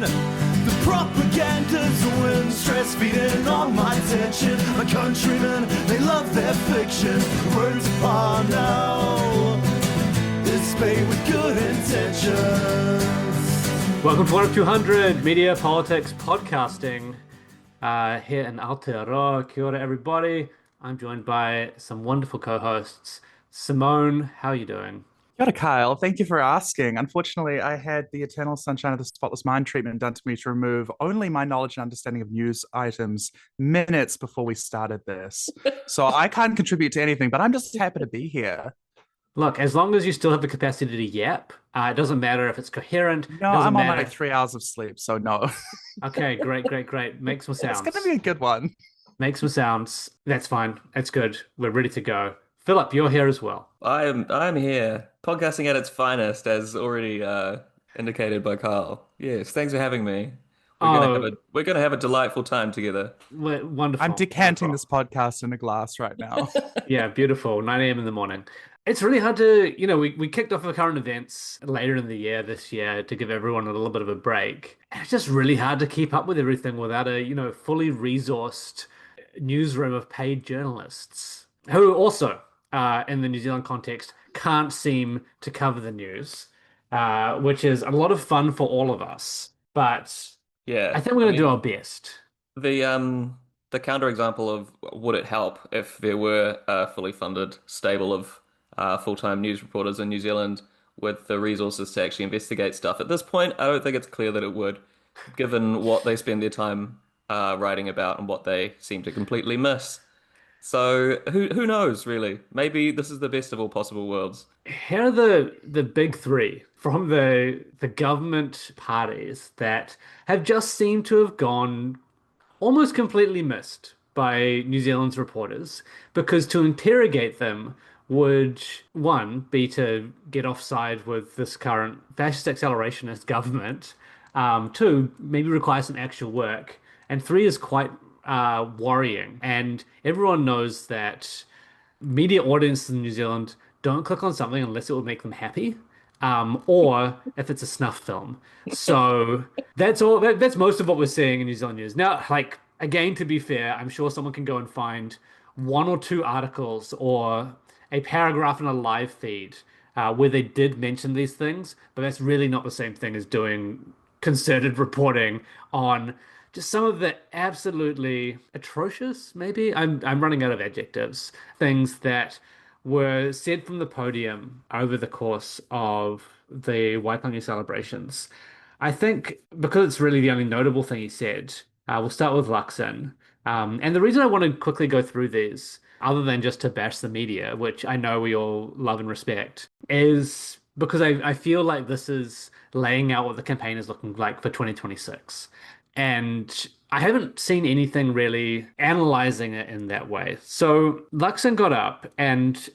attention. The propaganda's a win, stress feeding on my tension. My countrymen, they love their fiction. Words upon now, it's made with good intentions. Welcome to 1 of 200 Media Politics Podcasting here in Aotearoa. Kia ora, everybody. I'm joined by some wonderful co-hosts. Simone, how are you doing? Kia ora, Kyle. Thank you for asking. Unfortunately, I had the Eternal Sunshine of the Spotless Mind treatment done to me to remove only my knowledge and understanding of news items minutes before we started this. So I can't contribute to anything, but I'm just happy to be here. Look, as long as you still have the capacity to yap, it doesn't matter if it's coherent. No, I'm on like 3 hours of sleep, so no. Okay, great. Make some sounds. It's going to be a good one. Make some sounds. That's fine. That's good. We're ready to go. Philip, you're here as well. I'm here, podcasting at its finest, as already indicated by Carl. Yes, thanks for having me. We're gonna have a delightful time together. Wonderful. I'm decanting this podcast in a glass right now. Yeah, beautiful. 9 a.m. in the morning. It's really hard to, we kicked off our current events later in the year this year to give everyone a little bit of a break. And it's just really hard to keep up with everything without a, fully resourced newsroom of paid journalists who also, in the New Zealand context, can't seem to cover the news, which is a lot of fun for all of us. But yeah, I think we're going to do our best. The counterexample of would it help if there were a fully funded stable of full-time news reporters in New Zealand with the resources to actually investigate stuff. At this point, I don't think it's clear that it would, given what they spend their time writing about and what they seem to completely miss. So who knows, really? Maybe this is the best of all possible worlds. Here are the big three from the government parties that have just seemed to have gone almost completely missed by New Zealand's reporters, because to interrogate them would, one, be to get offside with this current fascist accelerationist government, two, maybe require some actual work, and three is quite worrying. And everyone knows that media audiences in New Zealand don't click on something unless it will make them happy, or if it's a snuff film. So that's all. That's most of what we're seeing in New Zealand news now. Again, to be fair, I'm sure someone can go and find one or two articles or a paragraph in a live feed where they did mention these things, but that's really not the same thing as doing concerted reporting on just some of the absolutely atrocious, maybe, I'm running out of adjectives, things that were said from the podium over the course of the Waitangi celebrations. I think because it's really the only notable thing he said, we'll start with Luxon. And the reason I want to quickly go through these, other than just to bash the media, which I know we all love and respect, is because I feel like this is laying out what the campaign is looking like for 2026. And I haven't seen anything really analyzing it in that way. So Luxon got up, and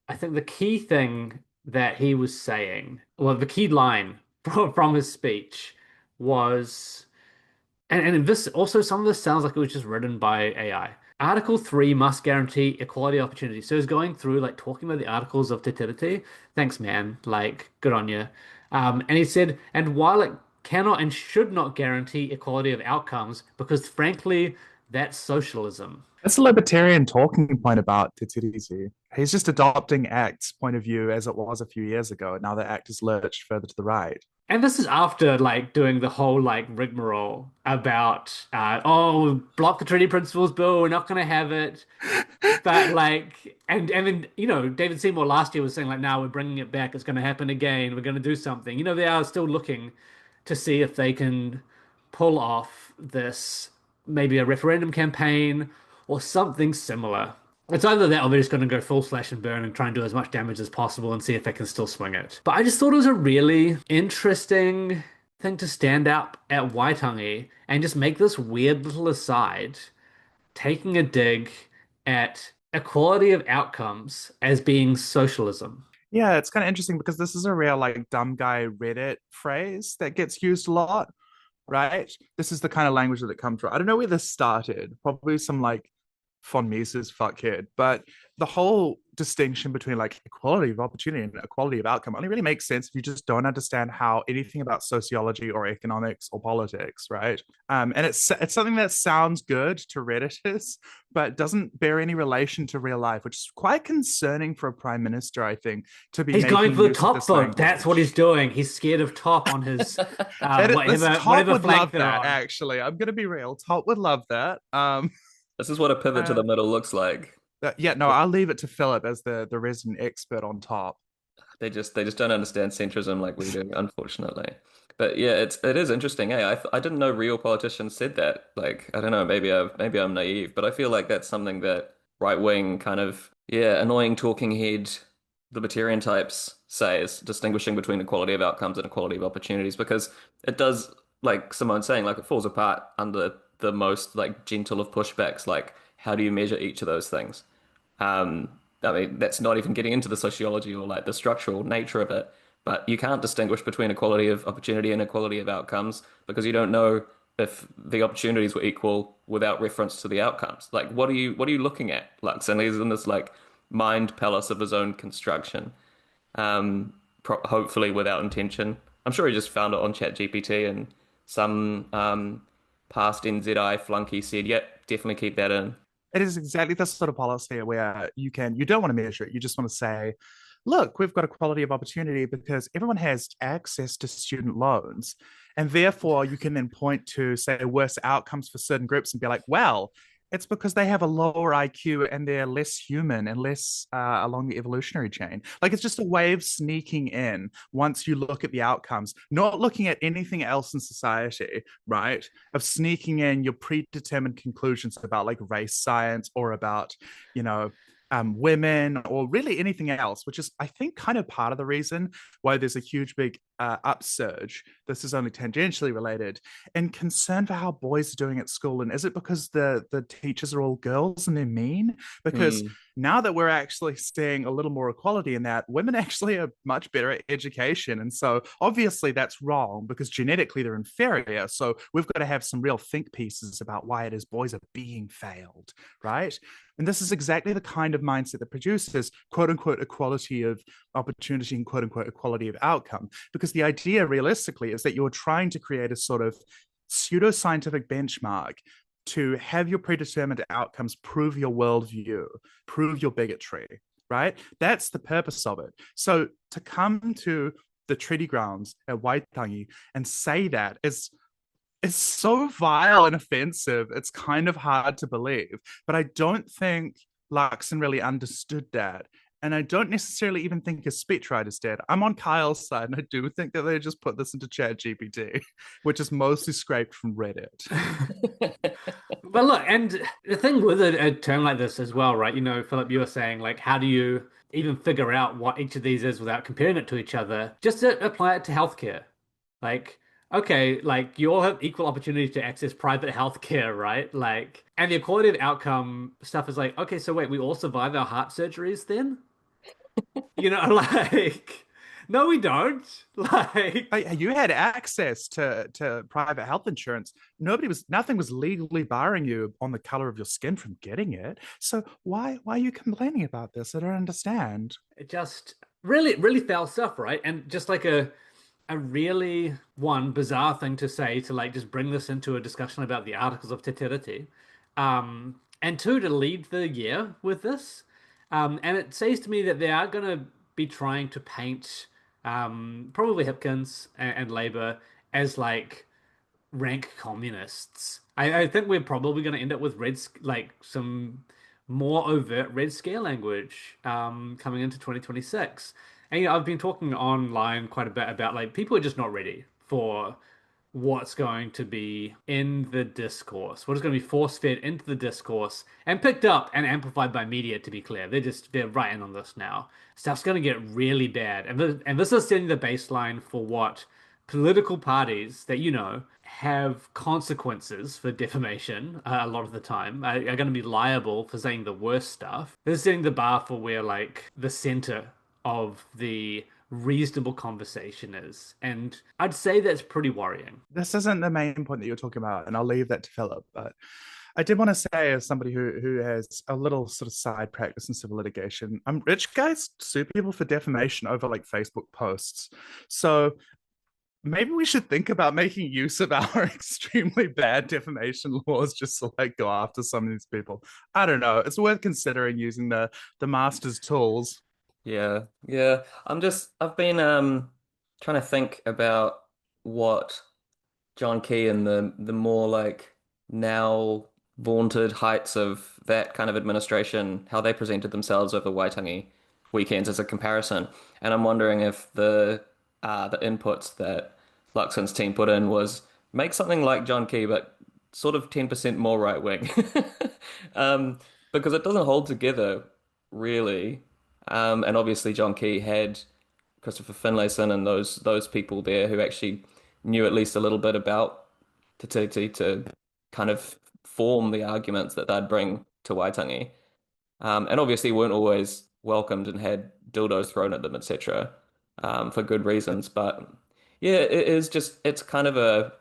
I think the key thing that he was saying, well, the key line from his speech was, and this also, some of this sounds like it was just written by AI. Article 3 must guarantee equality opportunity. So he's going through, talking about the articles of Te Tiriti. Thanks, man. Good on you. And he said, and while it cannot and should not guarantee equality of outcomes, because frankly, that's socialism. That's a libertarian talking point about Te Tiriti. He's just adopting ACT's point of view as it was a few years ago. Now the ACT is lurched further to the right. And this is after doing the whole rigmarole about block the treaty principles bill, we're not going to have it. But and then David Seymour last year was saying now we're bringing it back, it's going to happen again, we're going to do something. They are still looking to see if they can pull off this, maybe a referendum campaign or something similar. It's either that or they're just going to go full slash and burn and try and do as much damage as possible and see if they can still swing it. But I just thought it was a really interesting thing to stand up at Waitangi and just make this weird little aside, taking a dig at equality of outcomes as being socialism. Yeah, it's kind of interesting because this is a real dumb guy Reddit phrase that gets used a lot, right? This is the kind of language that it comes from. I don't know where this started. Probably some von Mises fuckhead, but the whole distinction between like equality of opportunity and equality of outcome only really makes sense if you just don't understand how anything about sociology or economics or politics, right? And it's something that sounds good to Redditors, but doesn't bear any relation to real life, which is quite concerning for a prime minister, I think, to be He's making going for the use of top this vote. That's what language. he's doing. He's scared of top on his This Top whatever would flank love they're that, on. actually. I'm gonna be real. Top would love that. This is what a pivot to the middle looks like. Yeah, no, I'll leave it to Philip as the resident expert on top. They just don't understand centrism like we do, unfortunately. But yeah, it is interesting. Hey, I didn't know real politicians said that. Like, I don't know, maybe I'm naive, but I feel like that's something that right wing kind of, yeah, annoying talking head libertarian types say, is distinguishing between equality of outcomes and equality of opportunities, because it does, like Simone's saying, like it falls apart under the most like gentle of pushbacks. Like, how do you measure each of those things? Um, I mean, that's not even getting into the sociology or like the structural nature of it. But you can't distinguish between equality of opportunity and equality of outcomes because you don't know if the opportunities were equal without reference to the outcomes. Like, what are you looking at, Luxon? He's in this like mind palace of his own construction, hopefully without intention. I'm sure he just found it on ChatGPT and some past NZI flunky said, "Yep, definitely keep that in." It is exactly the sort of policy where you don't want to measure it. You just want to say, look, we've got equality of opportunity because everyone has access to student loans. And therefore, you can then point to, say, worse outcomes for certain groups and be like, well, it's because they have a lower IQ and they're less human and less along the evolutionary chain. Like it's just a way of sneaking in once you look at the outcomes, not looking at anything else in society, right? Of sneaking in your predetermined conclusions about like race science or about, you know, women or really anything else, which is, I think, kind of part of the reason why there's a huge, big upsurge. This is only tangentially related and concern for how boys are doing at school. And is it because the teachers are all girls and they're mean? Because now that we're actually seeing a little more equality in that, women actually are much better at education. And so obviously that's wrong because genetically they're inferior. So we've got to have some real think pieces about why it is boys are being failed, right? And this is exactly the kind of mindset that produces quote unquote equality of opportunity and quote unquote equality of outcome. Because the idea realistically is that you're trying to create a sort of pseudo-scientific benchmark to have your predetermined outcomes prove your worldview, prove your bigotry, right? That's the purpose of it. So to come to the treaty grounds at Waitangi and say that is so vile and offensive. It's kind of hard to believe. But I don't think Luxon really understood that. And I don't necessarily even think his speechwriters did. I'm on Kyle's side, and I do think that they just put this into ChatGPT, which is mostly scraped from Reddit. But look, and the thing with a term like this as well, right? You know, Philip, you were saying, like, how do you even figure out what each of these is without comparing it to each other? Just to apply it to healthcare. Like, okay, like you all have equal opportunity to access private healthcare, right? Like, and the equality of outcome stuff is like, okay, so wait, we all survive our heart surgeries then? You know, like, no, we don't. Like, You had access to private health insurance. Nothing was legally barring you on the color of your skin from getting it. So why are you complaining about this? I don't understand. it just really, really foul stuff, right? And just like a really one bizarre thing to say to like just bring this into a discussion about the articles of Te and two to lead the year with this. And it says to me that they are going to be trying to paint probably Hipkins and Labour as like rank communists. I think we're probably going to end up with like some more overt red scare language coming into 2026. And you know, I've been talking online quite a bit about like people are just not ready for what's going to be in the discourse, what is going to be force-fed into the discourse and picked up and amplified by media, to be clear. They're right in on this now. Stuff's going to get really bad. And this is setting the baseline for what political parties that, you know, have consequences for defamation a lot of the time are going to be liable for saying the worst stuff. This is setting the bar for where like the center of the reasonable conversation is. And I'd say that's pretty worrying. This isn't the main point that you're talking about, and I'll leave that to Philip. But I did want to say, as somebody who has a little sort of side practice in civil litigation, rich guys sue people for defamation over like Facebook posts. So maybe we should think about making use of our extremely bad defamation laws just to like go after some of these people. I don't know. It's worth considering using the master's tools. Yeah, yeah. I've been trying to think about what John Key and the more like now vaunted heights of that kind of administration, how they presented themselves over Waitangi weekends as a comparison. And I'm wondering if the inputs that Luxon's team put in was make something like John Key, but sort of 10% more right wing. Um, because it doesn't hold together really. And obviously John Key had Christopher Finlayson and those people there who actually knew at least a little bit about the TT to kind of form the arguments that they'd bring to Waitangi. And obviously weren't always welcomed and had dildos thrown at them, etc. For good reasons. But yeah, it is just it's kind of a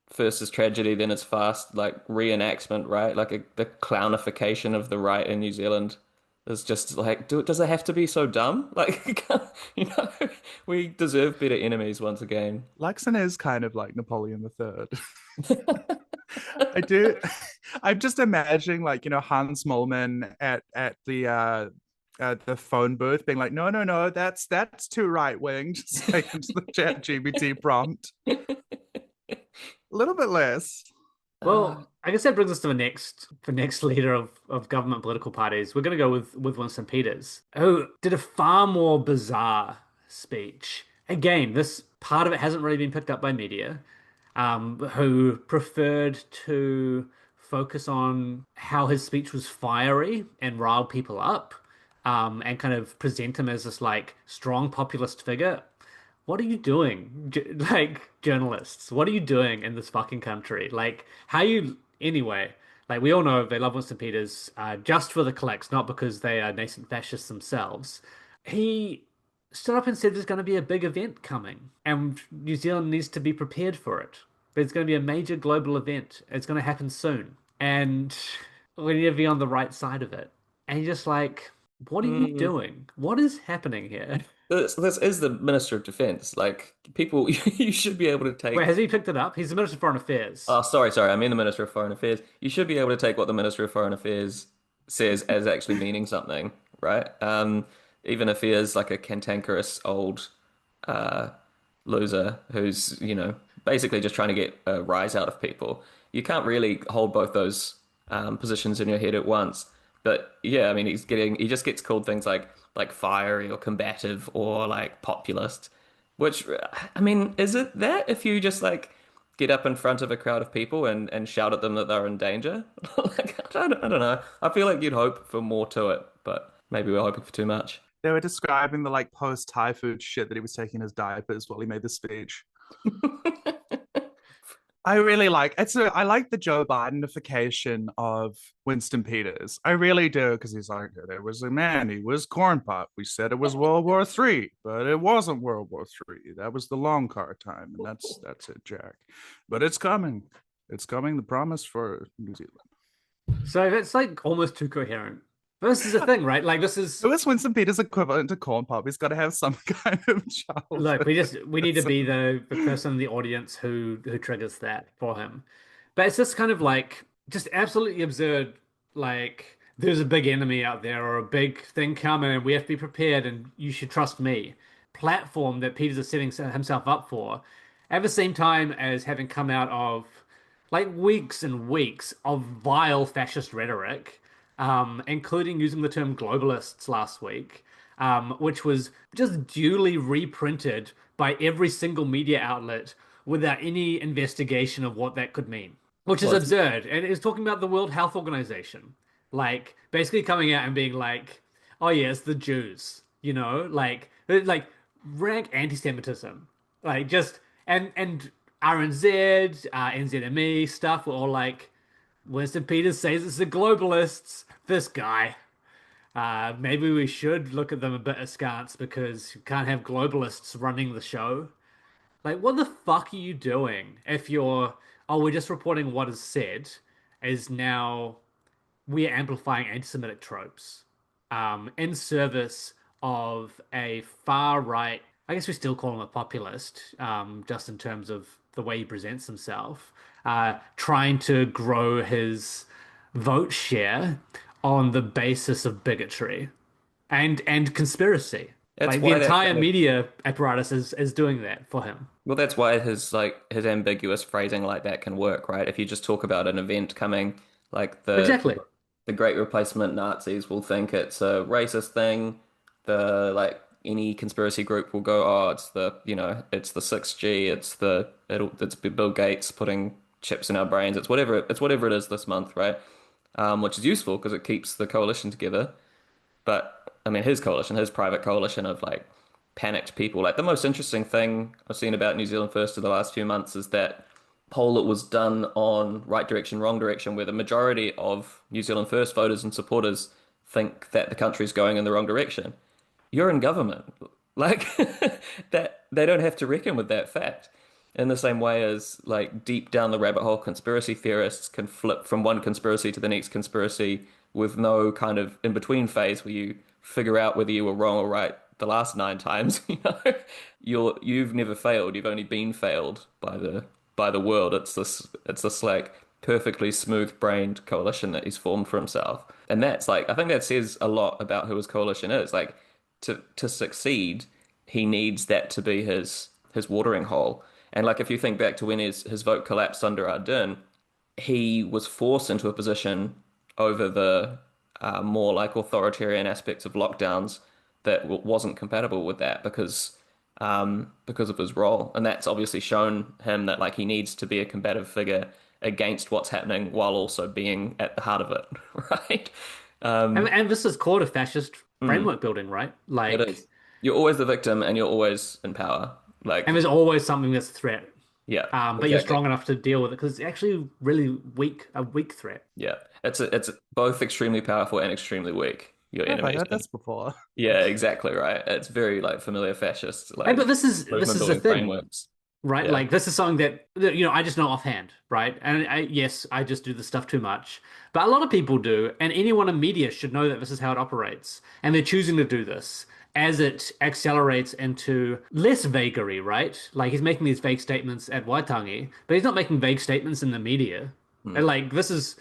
first is tragedy, then it's fast, like reenactment, right? Like the clownification of the right in New Zealand is just like, does it have to be so dumb? Like, you know, we deserve better enemies once again. Luxon is kind of like Napoleon III. I do. I'm just imagining, like, Hans Moleman at the phone booth being like, no, no, no, that's too right wing. Just like into the chat GBT prompt. A little bit less. Well, I guess that brings us to the next leader of government political parties. We're going to go with Winston Peters, who did a far more bizarre speech. Again, this part of it hasn't really been picked up by media, who preferred to focus on how his speech was fiery and riled people up, and kind of present him as this like strong populist figure. What are you doing? Like, journalists, what are you doing in this fucking country? Like, how you, anyway, like, we all know they love Winston Peters just for the clicks, not because they are nascent fascists themselves. He stood up and said there's going to be a big event coming, and New Zealand needs to be prepared for it. There's going to be a major global event. It's going to happen soon, and we need to be on the right side of it. And you're just like, what are you Mm, doing? What is happening here? this is the Minister of Defense. Like, people, you should be able to Wait, take. has he picked it up? He's the Minister of Foreign Affairs. Oh, sorry. I mean the Minister of Foreign Affairs. You should be able to take what the Minister of Foreign Affairs says as actually meaning something, right? Even if he is like a cantankerous old uh, loser who's, basically just trying to get a rise out of people. You can't really hold both those positions in your head at once. But yeah, I mean, he just gets called things like fiery or combative or like populist, which, I mean, is it that if you just like get up in front of a crowd of people and shout at them that they're in danger? Like, I don't know. I feel like you'd hope for more to it, but maybe we're hoping for too much. They were describing the like post Thai food shit that he was taking in his diapers while he made the speech. I really like I like the Joe Bidenification of Winston Peters. I really do, because he's like, there was a man, he was corn pop. We said it was World War III, but it wasn't World War III. That was the long car time, and that's it, Jack. But it's coming. It's coming, the promise for New Zealand. So that's like almost too coherent. But this is the thing, right? Like this is Who is Winston Peters equivalent to corn pop? He's got to have some kind of look, childhood. we need to be the person in the audience who triggers that for him. But it's just kind of like just absolutely absurd, like there's a big enemy out there or a big thing coming and we have to be prepared and you should trust me. Platform that Peters is setting himself up for at the same time as having come out of like weeks and weeks of vile fascist rhetoric, including using the term globalists last week, which was just duly reprinted by every single media outlet without any investigation of what that could mean, which is Well, it's absurd. And it's talking about the World Health Organization, like basically coming out and being like, "Oh yeah, it's the Jews," like rank anti-Semitism, like just and RNZ, NZME stuff were all like, Winston Peters says it's the globalists. This guy. Maybe we should look at them a bit askance because you can't have globalists running the show. Like, what the fuck are you doing if you're, oh, we're just reporting what is said, is now we're amplifying anti-Semitic tropes in service of a far right. I guess we still call him a populist, just in terms of the way he presents himself, trying to grow his vote share on the basis of bigotry and conspiracy. That's Like the why that entire kind of media apparatus is doing that for him. well, that's why his ambiguous phrasing like that can work, right? If you just talk about an event coming, like Exactly. the Great Replacement Nazis will think it's a racist thing. The like any conspiracy group will go, oh, it's the it's the 6G, it's Bill Gates putting chips in our brains. It's whatever it is this month, right? Which is useful because it keeps the coalition together. But I mean, his coalition, his private coalition of like panicked people. Like the most interesting thing I've seen about New Zealand First in the last few months is that poll that was done on right direction, wrong direction, where the majority of New Zealand First voters and supporters think that the country's going in the wrong direction. You're in government. Like that they don't have to reckon with that fact. In the same way as like deep down the rabbit hole conspiracy theorists can flip from one conspiracy to the next conspiracy with no kind of in between phase where you figure out whether you were wrong or right the last 9 times, you've never failed. You've only been failed by the world. It's this like perfectly smooth-brained coalition that he's formed for himself. And that's like I think that says a lot about who his coalition is. Like to succeed, he needs that to be his watering hole. And like if you think back to when his vote collapsed under Ardern, he was forced into a position over the more like authoritarian aspects of lockdowns that wasn't compatible with that because of his role. And that's obviously shown him that like he needs to be a combative figure against what's happening while also being at the heart of it, right? And this is called a fascist framework building, right? Like, It is. You're always the victim and you're always in power. Like, and there's always something that's a threat. yeah, But you're exactly. strong enough to deal with it because it's actually really a weak threat. Yeah, it's both extremely powerful and extremely weak. Your Where have I enemies. heard this before? Yeah, exactly right. It's very like familiar fascist Hey, like but this is movement the building thing, frameworks. right? Yeah. Like this is something that I just know offhand, right? And yes, I just do this stuff too much, but a lot of people do, and anyone in media should know that this is how it operates, and they're choosing to do this as it accelerates into less vagary, right? Like he's making these vague statements at Waitangi, but he's not making vague statements in the media. And like this is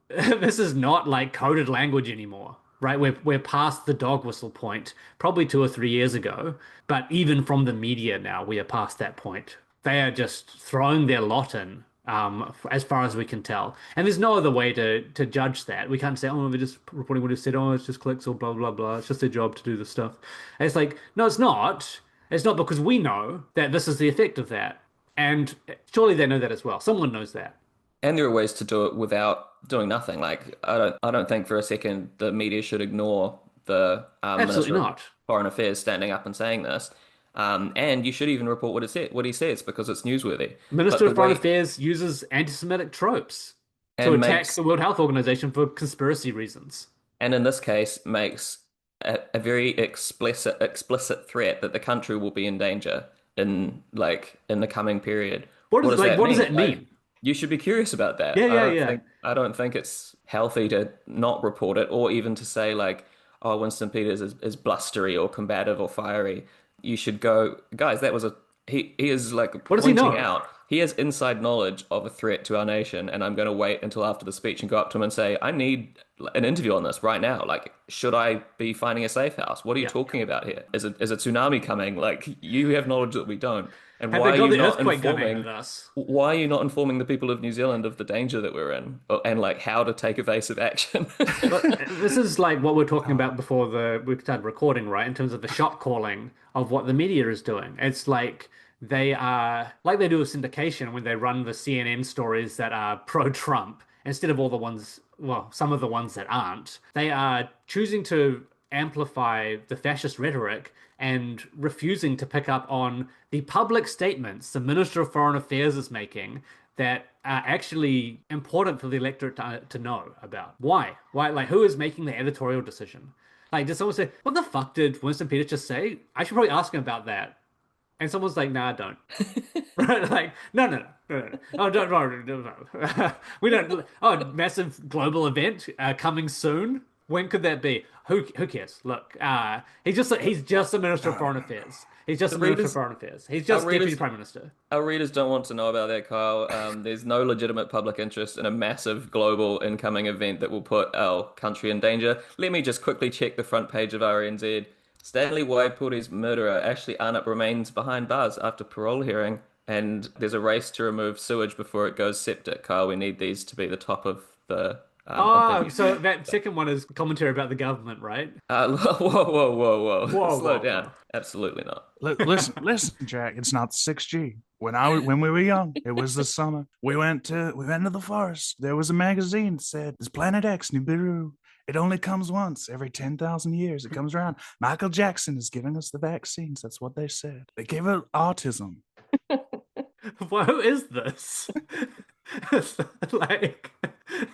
this is not like coded language anymore, right? We're past the dog whistle point, probably 2 or 3 years ago. But even from the media now, we are past that point. They are just throwing their lot in, as far as we can tell. And there's no other way to judge that. We can't say, oh, they're just reporting what he said. Oh, it's just clicks or blah blah blah. It's just their job to do this stuff. And it's like, no, it's not. It's not because we know that this is the effect of that. And surely they know that as well. Someone knows that. And there are ways to do it without doing nothing. Like I don't think for a second the media should ignore the Absolutely Minister of not. Foreign Affairs standing up and saying this. And you should even report what he says because it's newsworthy. But Minister the of Foreign way Affairs uses anti-Semitic tropes to and attack makes the World Health Organization for conspiracy reasons. and in this case makes a very explicit threat that the country will be in danger in the coming period. What What does does that what does mean? that Like, mean? you should be curious about that. Yeah, I yeah, don't yeah. think I don't think it's healthy to not report it or even to say like, oh, Winston Peters is blustery or combative or fiery. You should go, guys, that was a he is like What does he pointing know? out. He has inside knowledge of a threat to our nation, and I'm going to wait until after the speech and go up to him and say, I need an interview on this right now. Like, should I be finding a safe house? What are you Yeah. talking about here? Is a tsunami coming? Like, you have knowledge that we don't. And Have why they are got you the not earthquake gun aimed informing? at us? Why are you not informing the people of New Zealand of the danger that we're in and like how to take evasive action? But this is like what we're talking about before we started recording, right? In terms of the shot calling of what the media is doing. It's like they are like they do with syndication when they run the CNN stories that are pro-Trump instead of all the ones, well, some of the ones that aren't. They are choosing to amplify the fascist rhetoric and refusing to pick up on the public statements the Minister of Foreign Affairs is making that are actually important for the electorate to know about. Why? Why? Like, who is making the editorial decision? Like, did someone say, what the fuck did Winston Peters just say? I should probably ask him about that. And someone's like, nah, don't. Right? Like, no, no, no, no, no. Oh, don't, no, no, no. We don't. Oh, massive global event coming soon. When could that be? Who cares? Look, he's just a minister of foreign affairs. He's just The a minister of readers, foreign affairs. He's our just deputy readers, prime minister. our readers don't want to know about that, Kyle. There's no legitimate public interest in a massive global incoming event that will put our country in danger. Let me just quickly check the front page of RNZ. Stanley Waipori's murderer, Ashley Arnott, remains behind bars after parole hearing, and there's a race to remove sewage before it goes septic. Kyle, we need these to be the top of the Oh, things. so that second one is commentary about the government, right? Whoa, whoa, whoa, whoa! Whoa, Slow whoa, down. whoa. Absolutely not. Listen, Jack. It's not 6G. When we were young, it was the summer. We went to the forest. There was a magazine that said, "There's Planet X, Nibiru. It only comes once every 10,000 years. It comes around. Michael Jackson is giving us the vaccines." That's what they said. They gave it autism. Who is this? It's like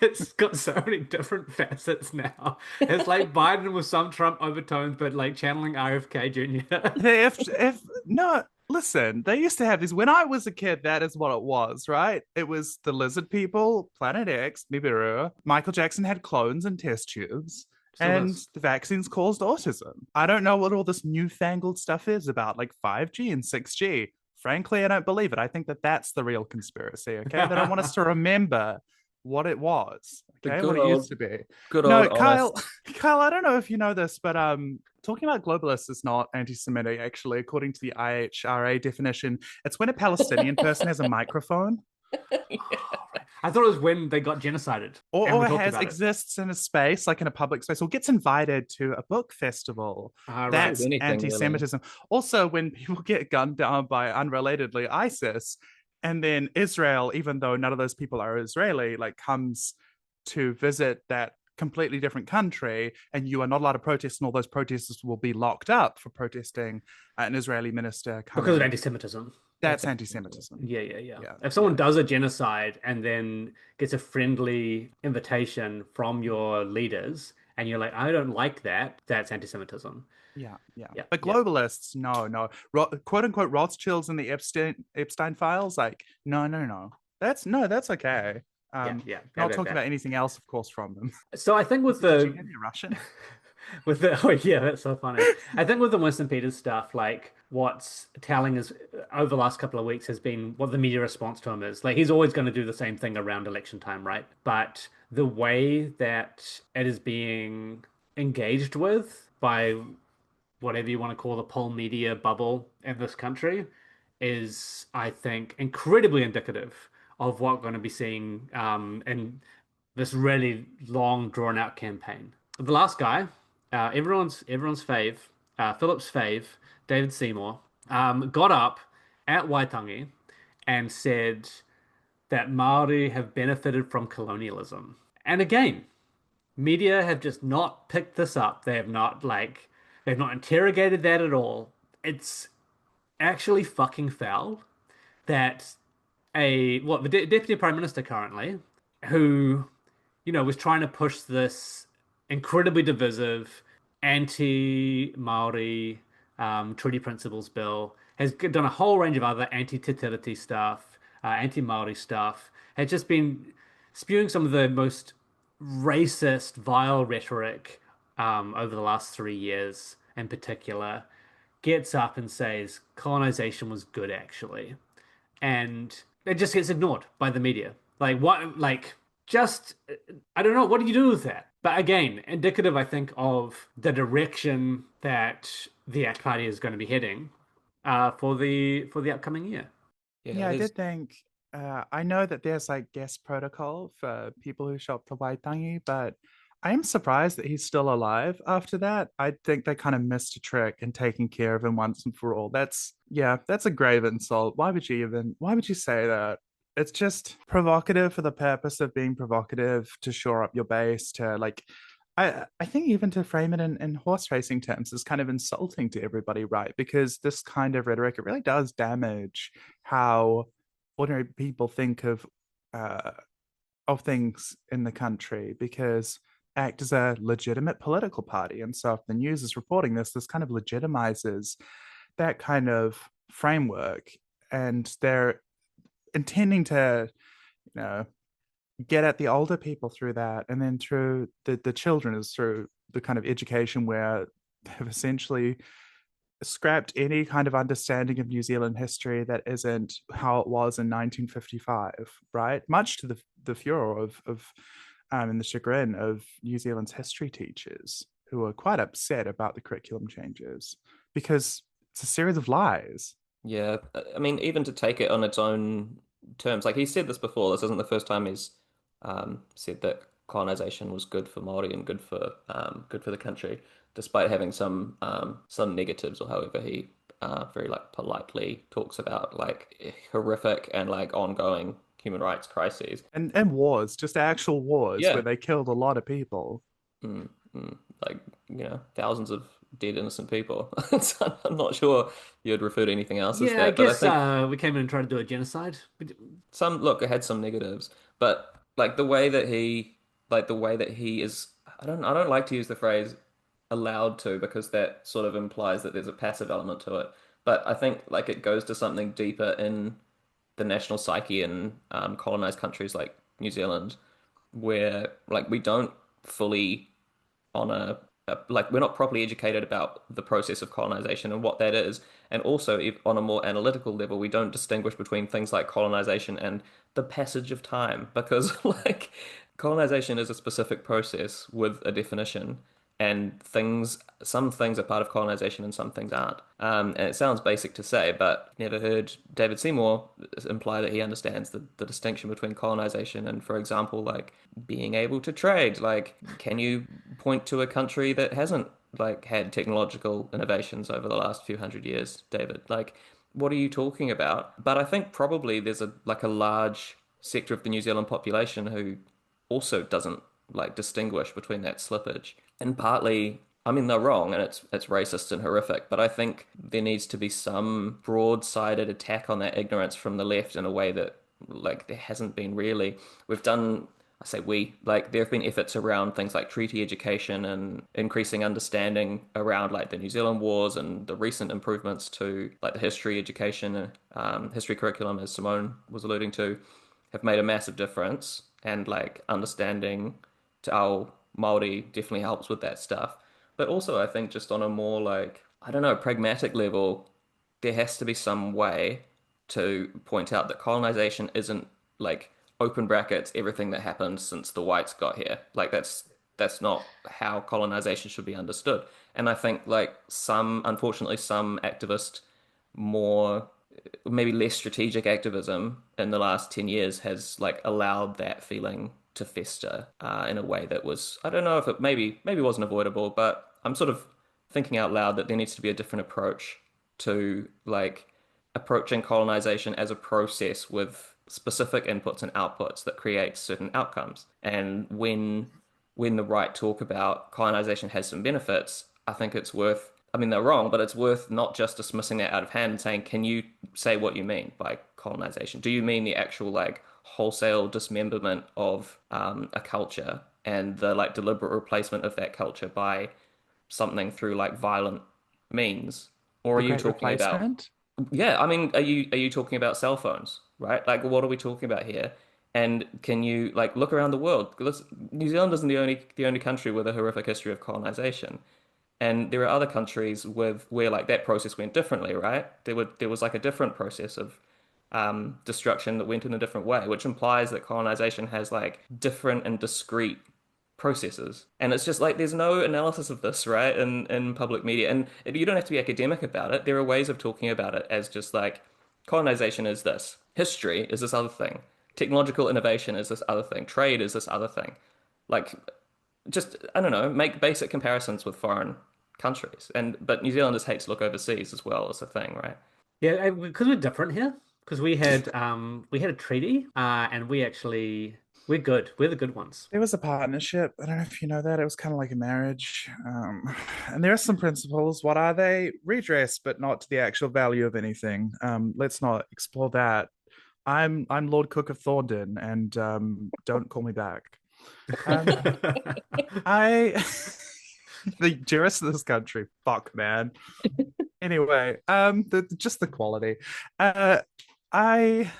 it's got so many different facets now. It's like Biden with some Trump overtones, but like channeling RFK Jr. If no, listen, they used to have these when I was a kid. That is what it was, right? It was the lizard people, Planet X, Nibiru. Michael Jackson had clones and test tubes, Still and does. the vaccines caused autism. I don't know what all this newfangled stuff is about, like 5G and 6G. Frankly, I don't believe it. I think that that's the real conspiracy. Okay, they don't want us to remember what it was. The Okay, good what it used old, to be. good No, old Kyle, honest. Kyle, I don't know if you know this, but talking about globalists is not anti-Semitic, actually, according to the IHRA definition. It's when a Palestinian person has a microphone I thought it was when they got genocided, and we or talked has about it. exists in a space, like in a public space, or gets invited to a book festival. Right. That's Anything, really. anti-Semitism. Also, when people get gunned down by unrelatedly ISIS, and then Israel, even though none of those people are Israeli, like comes to visit that completely different country, and you are not allowed to protest, and all those protesters will be locked up for protesting an Israeli minister Because of coming. anti-Semitism. That's anti-Semitism. Yeah, yeah, yeah. Yeah, If someone yeah. does a genocide and then gets a friendly invitation from your leaders, and you're like, I don't like that, that's anti-Semitism. Yeah, yeah. Yeah, But yeah, globalists, no, no. Quote unquote Rothschilds and the Epstein files, like, no, no, no. That's okay. yeah, yeah. Not talking about anything else, of course, from them. So I think with Did you the hear me Russian? with the oh yeah, that's so funny. I think with the Winston Peters stuff, like what's telling is over the last couple of weeks has been what the media response to him is. Like he's always going to do the same thing around election time, right? But the way that it is being engaged with by whatever you want to call the poll media bubble in this country is, I think, incredibly indicative of what we're going to be seeing in this really long, drawn out campaign. The last guy, everyone's fave, Philip's fave, David Seymour, got up at Waitangi and said that Maori have benefited from colonialism. And again, media have just not picked this up. They've not interrogated that at all. It's actually fucking foul that the deputy prime minister currently, who was trying to push this incredibly divisive anti-Maori treaty principles bill, has done a whole range of other anti-Te Tiriti stuff, anti-Maori stuff, has just been spewing some of the most racist, vile rhetoric over the last 3 years in particular, gets up and says colonization was good actually. And it just gets ignored by the media. Like what just I don't know, what do you do with that? But again, indicative I think of the direction that the ACT Party is going to be heading for the upcoming year. Yeah, I did think. I know that there's like guest protocol for people who show up to Waitangi, but I am surprised that he's still alive after that. I think they kind of missed a trick in taking care of him once and for all. That's a grave insult. Why would you say that? It's just provocative for the purpose of being provocative to shore up your base, to like I think even to frame it in horse racing terms is kind of insulting to everybody, right? Because this kind of rhetoric, it really does damage how ordinary people think of things in the country, because ACT is a legitimate political party. And so if the news is reporting this kind of legitimizes that kind of framework, and they're intending to, get at the older people through that, and then through the children is through the kind of education where they've essentially scrapped any kind of understanding of New Zealand history that isn't how it was in 1955, right? Much to the furor of and the chagrin of New Zealand's history teachers, who are quite upset about the curriculum changes because it's a series of lies. Yeah, I mean, even to take it on its own terms, like he said this before, this isn't the first time he's said that colonization was good for Maori and good for the country, despite having some negatives, or however he very like politely talks about like horrific and like ongoing human rights crises. And wars, just actual wars Yeah. where they killed a lot of people. Mm, like, thousands of dead innocent people. So I'm not sure you'd refer to anything else as Yeah, I that, but I guess think we came in and tried to do a genocide. it had some negatives, but like the way that he is, I don't like to use the phrase allowed to, because that sort of implies that there's a passive element to it. But I think like it goes to something deeper in the national psyche in colonized countries like New Zealand, where like we don't fully on like we're not properly educated about the process of colonization and what that is. And also, if on a more analytical level, we don't distinguish between things like colonization and the passage of time, because like colonization is a specific process with a definition, and some things are part of colonization and some things aren't. And it sounds basic to say, but never heard David Seymour imply that he understands the distinction between colonization and, for example, like being able to trade. Like, can you point to a country that hasn't like had technological innovations over the last few hundred years, David? Like, what are you talking about? But I think probably there's a large sector of the New Zealand population who also doesn't like distinguish between that slippage. And partly, I mean, they're wrong and it's racist and horrific, but I think there needs to be some broad-sided attack on that ignorance from the left in a way that like there hasn't been really. We've done, I say we, like there have been efforts around things like treaty education and increasing understanding around like the New Zealand wars, and the recent improvements to like the history education, history curriculum, as Simone was alluding to, have made a massive difference. And like understanding to our Māori definitely helps with that stuff. But also, I think just on a more like, I don't know, pragmatic level, there has to be some way to point out that colonization isn't like open brackets everything that happened since the whites got here. Like that's not how colonization should be understood. And I think like unfortunately, some activist, more maybe less strategic activism in the last 10 years has like allowed that feeling to fester in a way that was, I don't know if it maybe wasn't avoidable, but I'm sort of thinking out loud that there needs to be a different approach to like approaching colonization as a process with specific inputs and outputs that create certain outcomes. And when the right talk about colonization has some benefits, I think it's worth, I mean, they're wrong, but it's worth not just dismissing that out of hand and saying, can you say what you mean by colonization? Do you mean the actual like wholesale dismemberment of a culture and the like deliberate replacement of that culture by something through like violent means? Or are The you Great talking about, Replacement? yeah, I mean, are you talking about cell phones, right? Like, what are we talking about here? And can you like look around the world? New Zealand isn't the only country with a horrific history of colonization. And there are other countries where like that process went differently, right? There was like a different process of destruction that went in a different way, which implies that colonization has like different and discrete processes. And it's just like there's no analysis of this, right? In public media. And you don't have to be academic about it. There are ways of talking about it as just like colonization is this, history is this other thing, technological innovation is this other thing, trade is this other thing. Like just I don't know, make basic comparisons with foreign countries. But New Zealanders hate to look overseas as well as a thing, right? Yeah, because we're different here. Because we had a treaty, and we're good. We're the good ones. There was a partnership. I don't know if you know that. It was kind of like a marriage. And there are some principles. What are they? Redress, but not to the actual value of anything. Let's not explore that. I'm Lord Cook of Thorndon, and don't call me back. I the jurists of this country, fuck man. Anyway, just the quality. Uh, I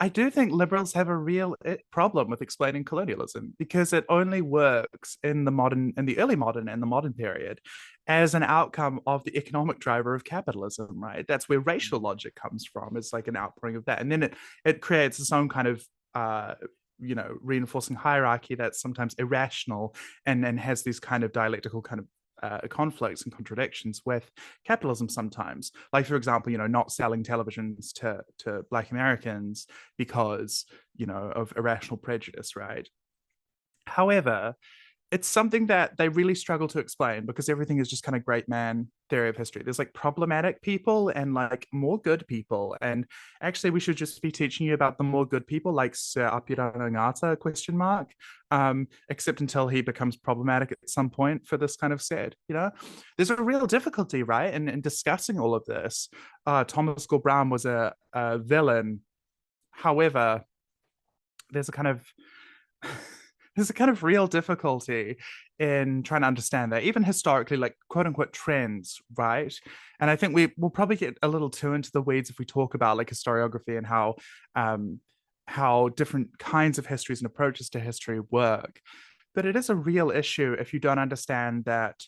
I do think liberals have a real problem with explaining colonialism because it only works in the early modern and the modern period as an outcome of the economic driver of capitalism, right? That's where racial logic comes from. It's like an outpouring of that, and then it creates its own kind of reinforcing hierarchy that's sometimes irrational and has these kind of dialectical kind of conflicts and contradictions with capitalism sometimes. Like, for example, not selling televisions to Black Americans because, of irrational prejudice, right? However, it's something that they really struggle to explain because everything is just kind of great man theory of history. There's like problematic people and like more good people. And actually we should just be teaching you about the more good people like Sir Apirana Ngata question mark. Except until he becomes problematic at some point for this kind of set, There's a real difficulty, right? In discussing all of this. Thomas Gore Brown was a villain. However, there's a kind of there's a kind of real difficulty in trying to understand that, even historically, like quote unquote trends, right? And I think we'll probably get a little too into the weeds if we talk about like historiography and how different kinds of histories and approaches to history work. But it is a real issue if you don't understand that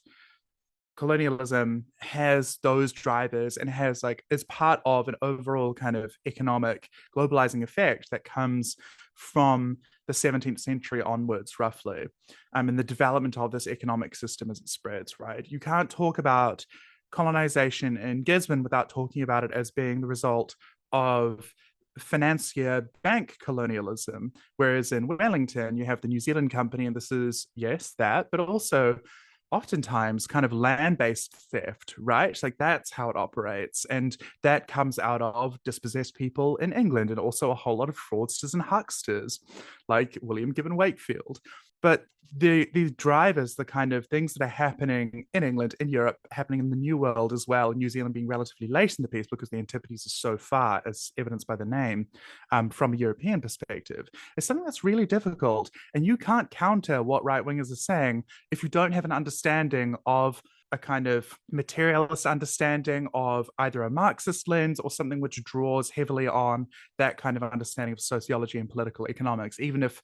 colonialism has those drivers and has like is part of an overall kind of economic globalizing effect that comes from the 17th century onwards, roughly, and the development of this economic system as it spreads, right? You can't talk about colonization in Gisborne without talking about it as being the result of financier bank colonialism, whereas in Wellington, you have the New Zealand Company, and this is, yes, that, but also oftentimes kind of land-based theft, right? Like that's how it operates. And that comes out of dispossessed people in England and also a whole lot of fraudsters and hucksters like William Gibbon Wakefield. But these drivers, the kind of things that are happening in England, in Europe, happening in the New World as well, New Zealand being relatively late in the piece because the antipodes are so far, as evidenced by the name, from a European perspective, is something that's really difficult. And you can't counter what right-wingers are saying if you don't have an understanding of a kind of materialist understanding of either a Marxist lens or something which draws heavily on that kind of understanding of sociology and political economics, even if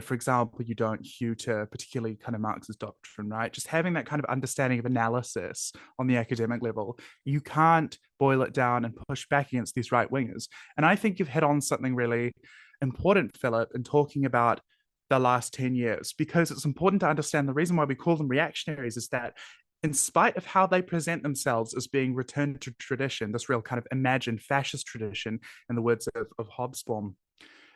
for example, you don't hew to particularly kind of Marxist doctrine, right? Just having that kind of understanding of analysis on the academic level, you can't boil it down and push back against these right wingers. And I think you've hit on something really important, Philip, in talking about the last 10 years, because it's important to understand the reason why we call them reactionaries is that in spite of how they present themselves as being returned to tradition, this real kind of imagined fascist tradition, in the words of Hobsbawm,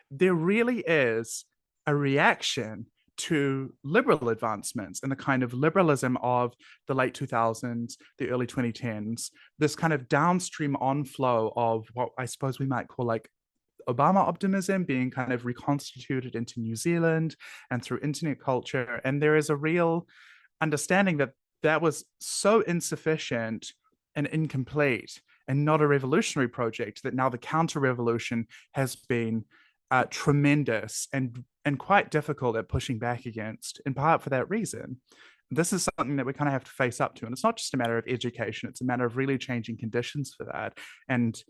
there really is a reaction to liberal advancements and the kind of liberalism of the late 2000s, the early 2010s, this kind of downstream onflow of what I suppose we might call like Obama optimism being kind of reconstituted into New Zealand and through internet culture. And there is a real understanding that that was so insufficient and incomplete and not a revolutionary project that now the counter-revolution has been tremendous and quite difficult at pushing back against, in part for that reason. This is something that we kind of have to face up to. And it's not just a matter of education, it's a matter of really changing conditions for that and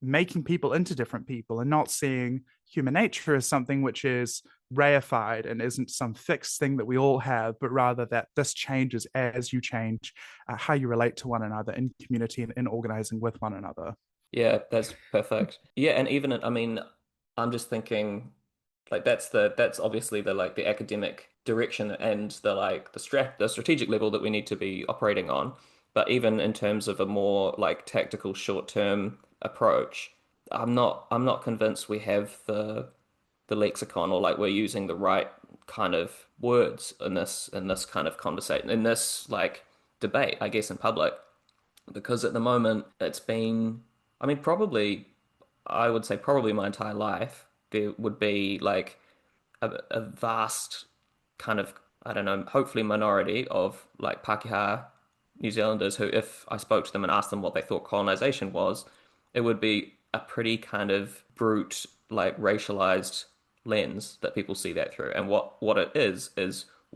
making people into different people and not seeing human nature as something which is reified and isn't some fixed thing that we all have, but rather that this changes as you change how you relate to one another in community and in organizing with one another. Yeah, that's perfect. Yeah, and even I mean, I'm just thinking like that's obviously the academic direction and the strategic level that we need to be operating on. But even in terms of a more like tactical short-term approach, I'm not convinced we have the lexicon or like we're using the right kind of words in this kind of conversation, in this like debate, I guess, in public. Because at the moment it's been, I mean, I would say probably my entire life, there would be like a vast kind of, I don't know, hopefully minority of like Pākehā New Zealanders who, if I spoke to them and asked them what they thought colonization was, it would be a pretty kind of brute, like racialized lens that people see that through. And what it is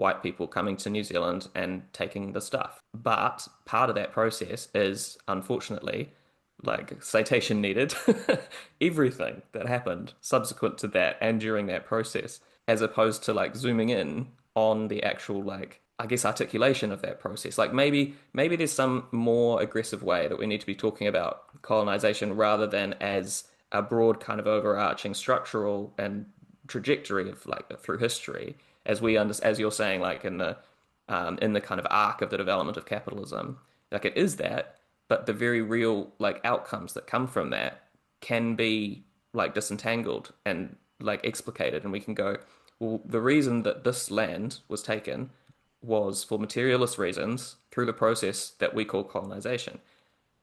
white people coming to New Zealand and taking the stuff. But part of that process is, unfortunately, like citation needed, everything that happened subsequent to that and during that process, as opposed to like zooming in on the actual like I guess articulation of that process. Like maybe there's some more aggressive way that we need to be talking about colonization rather than as a broad kind of overarching structural and trajectory of like through history as as you're saying like in the kind of arc of the development of capitalism. Like it is that, but the very real like outcomes that come from that can be like disentangled and like explicated, and we can go, well, the reason that this land was taken was for materialist reasons through the process that we call colonization.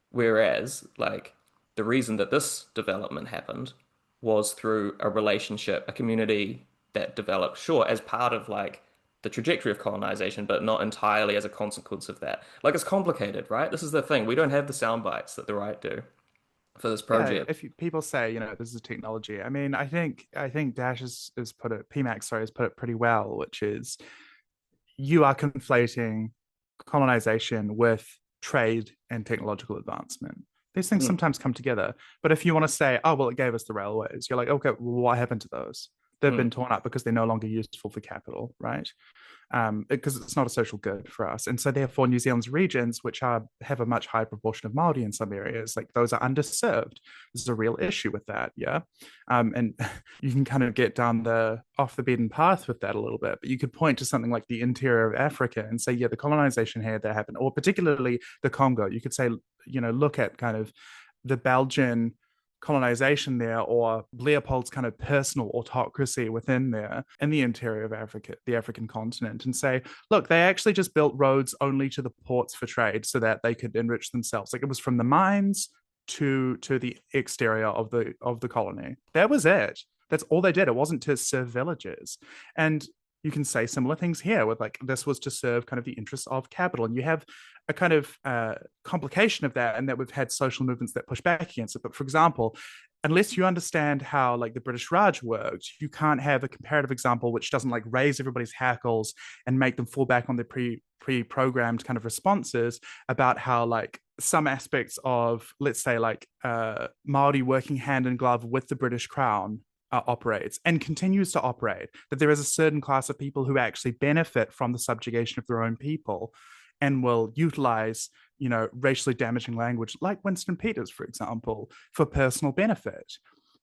Whereas, like, the reason that this development happened was through a relationship, a community that developed, sure, as part of like the trajectory of colonization, but not entirely as a consequence of that. Like, it's complicated, right? This is the thing. We don't have the sound bites that the right do for this project. If people say, this is technology, I mean, I think Dash has put it, PMAX, sorry, has put it pretty well, which is you are conflating colonization with trade and technological advancement. These things sometimes come together. But if you want to say, oh, well, it gave us the railways, you're like, okay, well, what happened to those? They've been torn up because they're no longer useful for capital, right? Because it's not a social good for us. And so therefore New Zealand's regions, which have a much higher proportion of Māori in some areas, like those are underserved. There's a real issue with that, yeah? And you can kind of get down the off the beaten path with that a little bit, but you could point to something like the interior of Africa and say, yeah, the colonization here that happened, or particularly the Congo. You could say, look at kind of the Belgian colonization there, or Leopold's kind of personal autocracy within there in the interior of Africa, the African continent, and say, look, they actually just built roads only to the ports for trade so that they could enrich themselves. Like it was from the mines to the exterior of the colony. That was it. That's all they did. It wasn't to serve villages. And you can say similar things here with like this was to serve kind of the interests of capital. And you have a kind of complication of that, and that we've had social movements that push back against it. But for example, unless you understand how like the British Raj worked, you can't have a comparative example which doesn't like raise everybody's hackles and make them fall back on their pre-programmed kind of responses about how like some aspects of, let's say, like Māori working hand in glove with the British Crown operates and continues to operate, that there is a certain class of people who actually benefit from the subjugation of their own people and will utilize, racially damaging language like Winston Peters, for example, for personal benefit,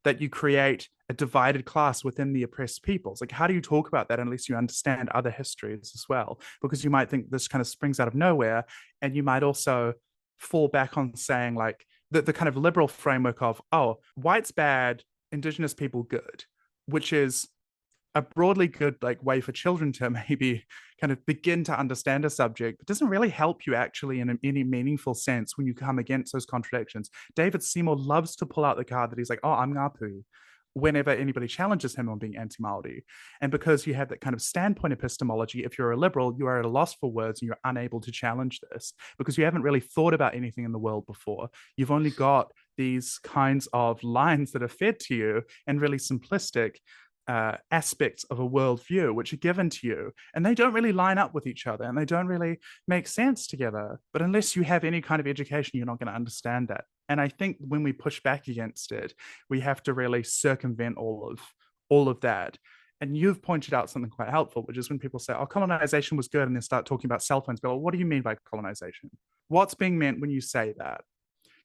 that you create a divided class within the oppressed peoples. Like, how do you talk about that unless you understand other histories as well? Because you might think this kind of springs out of nowhere, and you might also fall back on saying like the kind of liberal framework of, oh, white's bad, Indigenous people good, which is a broadly good like way for children to maybe kind of begin to understand a subject, but doesn't really help you actually in any meaningful sense when you come against those contradictions. David Seymour loves to pull out the card that he's like, oh, I'm Ngāpuhi, whenever anybody challenges him on being anti-Māori. And because you have that kind of standpoint epistemology, if you're a liberal, you are at a loss for words and you're unable to challenge this because you haven't really thought about anything in the world before. You've only got these kinds of lines that are fed to you and really simplistic aspects of a worldview which are given to you, and they don't really line up with each other and they don't really make sense together. But unless you have any kind of education, you're not going to understand that. And I think when we push back against it, we have to really circumvent all of that. And you've pointed out something quite helpful, which is when people say, oh, colonization was good, and then start talking about cell phones. But well, what do you mean by colonization? What's being meant when you say that?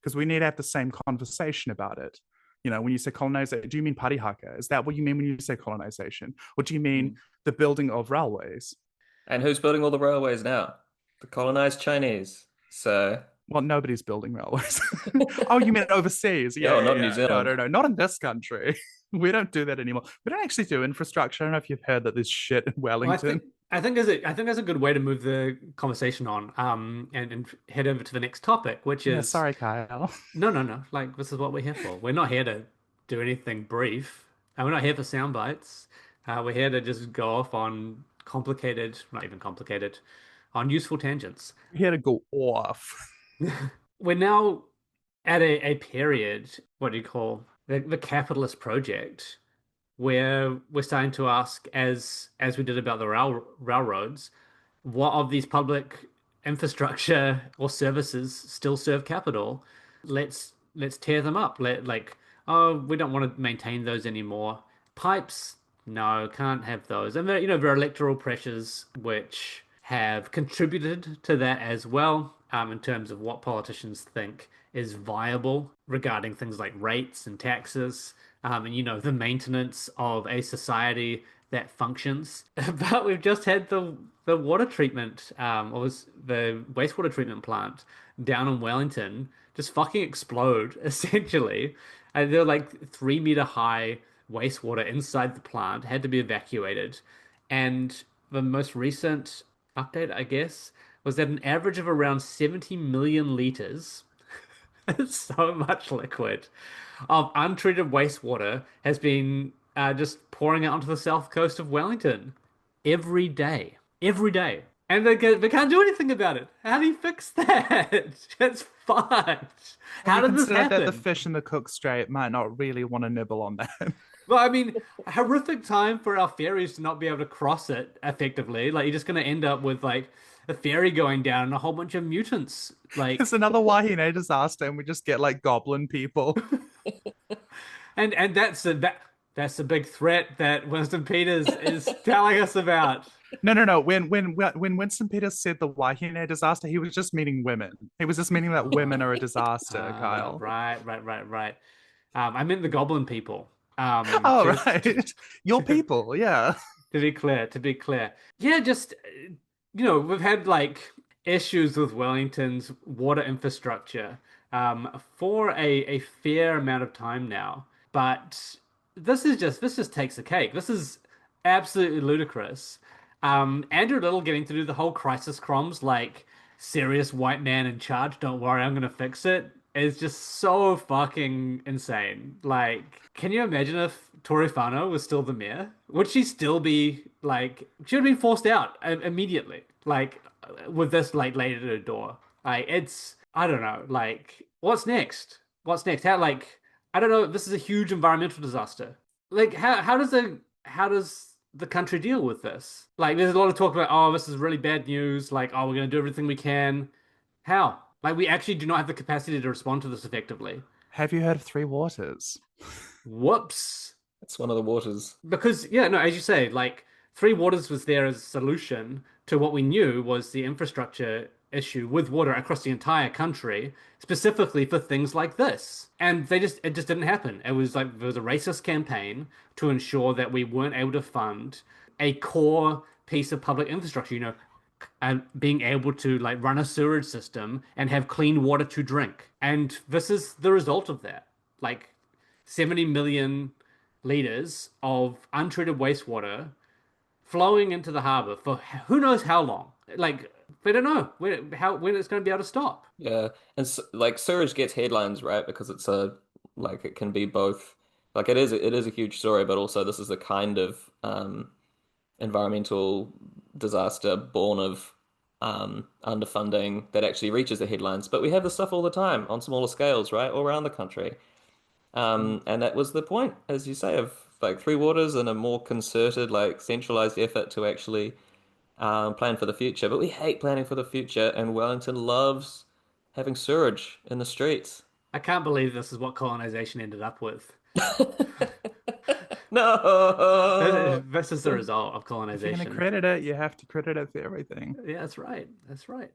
Because we need to have the same conversation about it. When you say colonization, do you mean parihaka? Is that what you mean when you say colonization? Or do you mean the building of railways? And who's building all the railways now? The colonized Chinese. So... Well, nobody's building railways. Oh, you meant overseas? Yeah, not New Zealand. No, not in this country. We don't do that anymore. We don't actually do infrastructure. I don't know if you've heard that there's shit in Wellington. I think that's a good way to move the conversation on, and head over to the next topic, which is sorry, Kyle. No. Like, this is what we're here for. We're not here to do anything brief, and we're not here for sound bites. We're here to just go off on not even complicated, on useful tangents. We're here to go off. We're now at a period, what do you call the capitalist project, where we're starting to ask, as we did about the railroads, what of these public infrastructure or services still serve capital? Let's tear them up. Oh, we don't want to maintain those anymore. Pipes, no, can't have those. And there are electoral pressures which have contributed to that as well, in terms of what politicians think is viable regarding things like rates and taxes, and the maintenance of a society that functions. But we've just had the water treatment, or was the wastewater treatment plant down in Wellington just fucking explode, essentially. And they're like 3 meter high wastewater inside the plant, had to be evacuated. And the most recent update, I guess, was that an average of around 70 million liters, so much liquid, of untreated wastewater has been just pouring out onto the south coast of Wellington every day. Every day. And they can't do anything about it. How do you fix that? It's fucked. How Have did you this considered that the happen? fish in the Cook Strait might not really want to nibble on that? Well, I mean, horrific time for our ferries to not be able to cross it effectively. Like, you're just going to end up with, like, a ferry going down and a whole bunch of mutants. It's Like, another Waitangi disaster, and we just get like goblin people. and that's a big threat that Winston Peters is telling us about. No, no, no. When Winston Peters said the Waitangi disaster, he was just meaning women. He was just meaning that women are a disaster, Kyle. Right. I meant the goblin people. Oh, To right. Your people, yeah. to be clear. Yeah, just we've had like issues with Wellington's water infrastructure for a fair amount of time now. But this just takes the cake. This is absolutely ludicrous. Andrew Little getting to do the whole crisis comms like serious white man in charge, don't worry, I'm gonna fix it, is just so fucking insane. Like, can you imagine if Tori Whānau was still the mayor? Would she still be like, she would have been forced out immediately, like with this like laid at her door. Like, it's, I don't know, like, what's next? What's next? How, like, I don't know, this is a huge environmental disaster. Like, how does the country deal with this? Like, there's a lot of talk about, oh, this is really bad news. Like, oh, we're going to do everything we can. How? Like, we actually do not have the capacity to respond to this effectively. Have you heard of Three Waters? Whoops. It's one of the waters. Because, yeah, no, as you say, like, Three Waters was there as a solution to what we knew was the infrastructure issue with water across the entire country, specifically for things like this. And it just didn't happen. It was like, there was a racist campaign to ensure that we weren't able to fund a core piece of public infrastructure, and being able to like run a sewerage system and have clean water to drink. And this is the result of that. Like 70 million liters of untreated wastewater flowing into the harbor for who knows how long. Like, they don't know when it's going to be able to stop. Yeah, and like Surge gets headlines, right? Because it's like it can be both. Like it is a huge story, but also this is the kind of environmental disaster born of underfunding that actually reaches the headlines. But we have this stuff all the time on smaller scales, right? All around the country. And that was the point, as you say, of like Three Waters and a more concerted, like centralized effort to actually plan for the future. But we hate planning for the future, and Wellington loves having sewage in the streets. I can't believe this is what colonization ended up with. No. This is the result of If you're going to colonization. credit it, you have to credit it for everything. Yeah, that's right. That's right.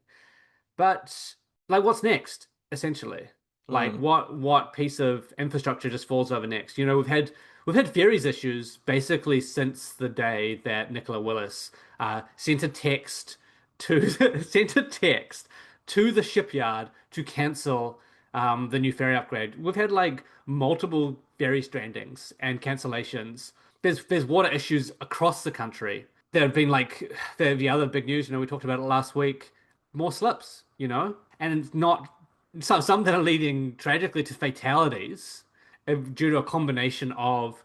But like, what's next, essentially? Like, Mm. what piece of infrastructure just falls over next? We've had ferries issues basically since the day that Nicola Willis sent a text to sent a text to the shipyard to cancel the new ferry upgrade. We've had like multiple ferry strandings and cancellations. There's water issues across the country. There have been like the other big news. We talked about it last week. More slips, and it's not some that are leading tragically to fatalities due to a combination of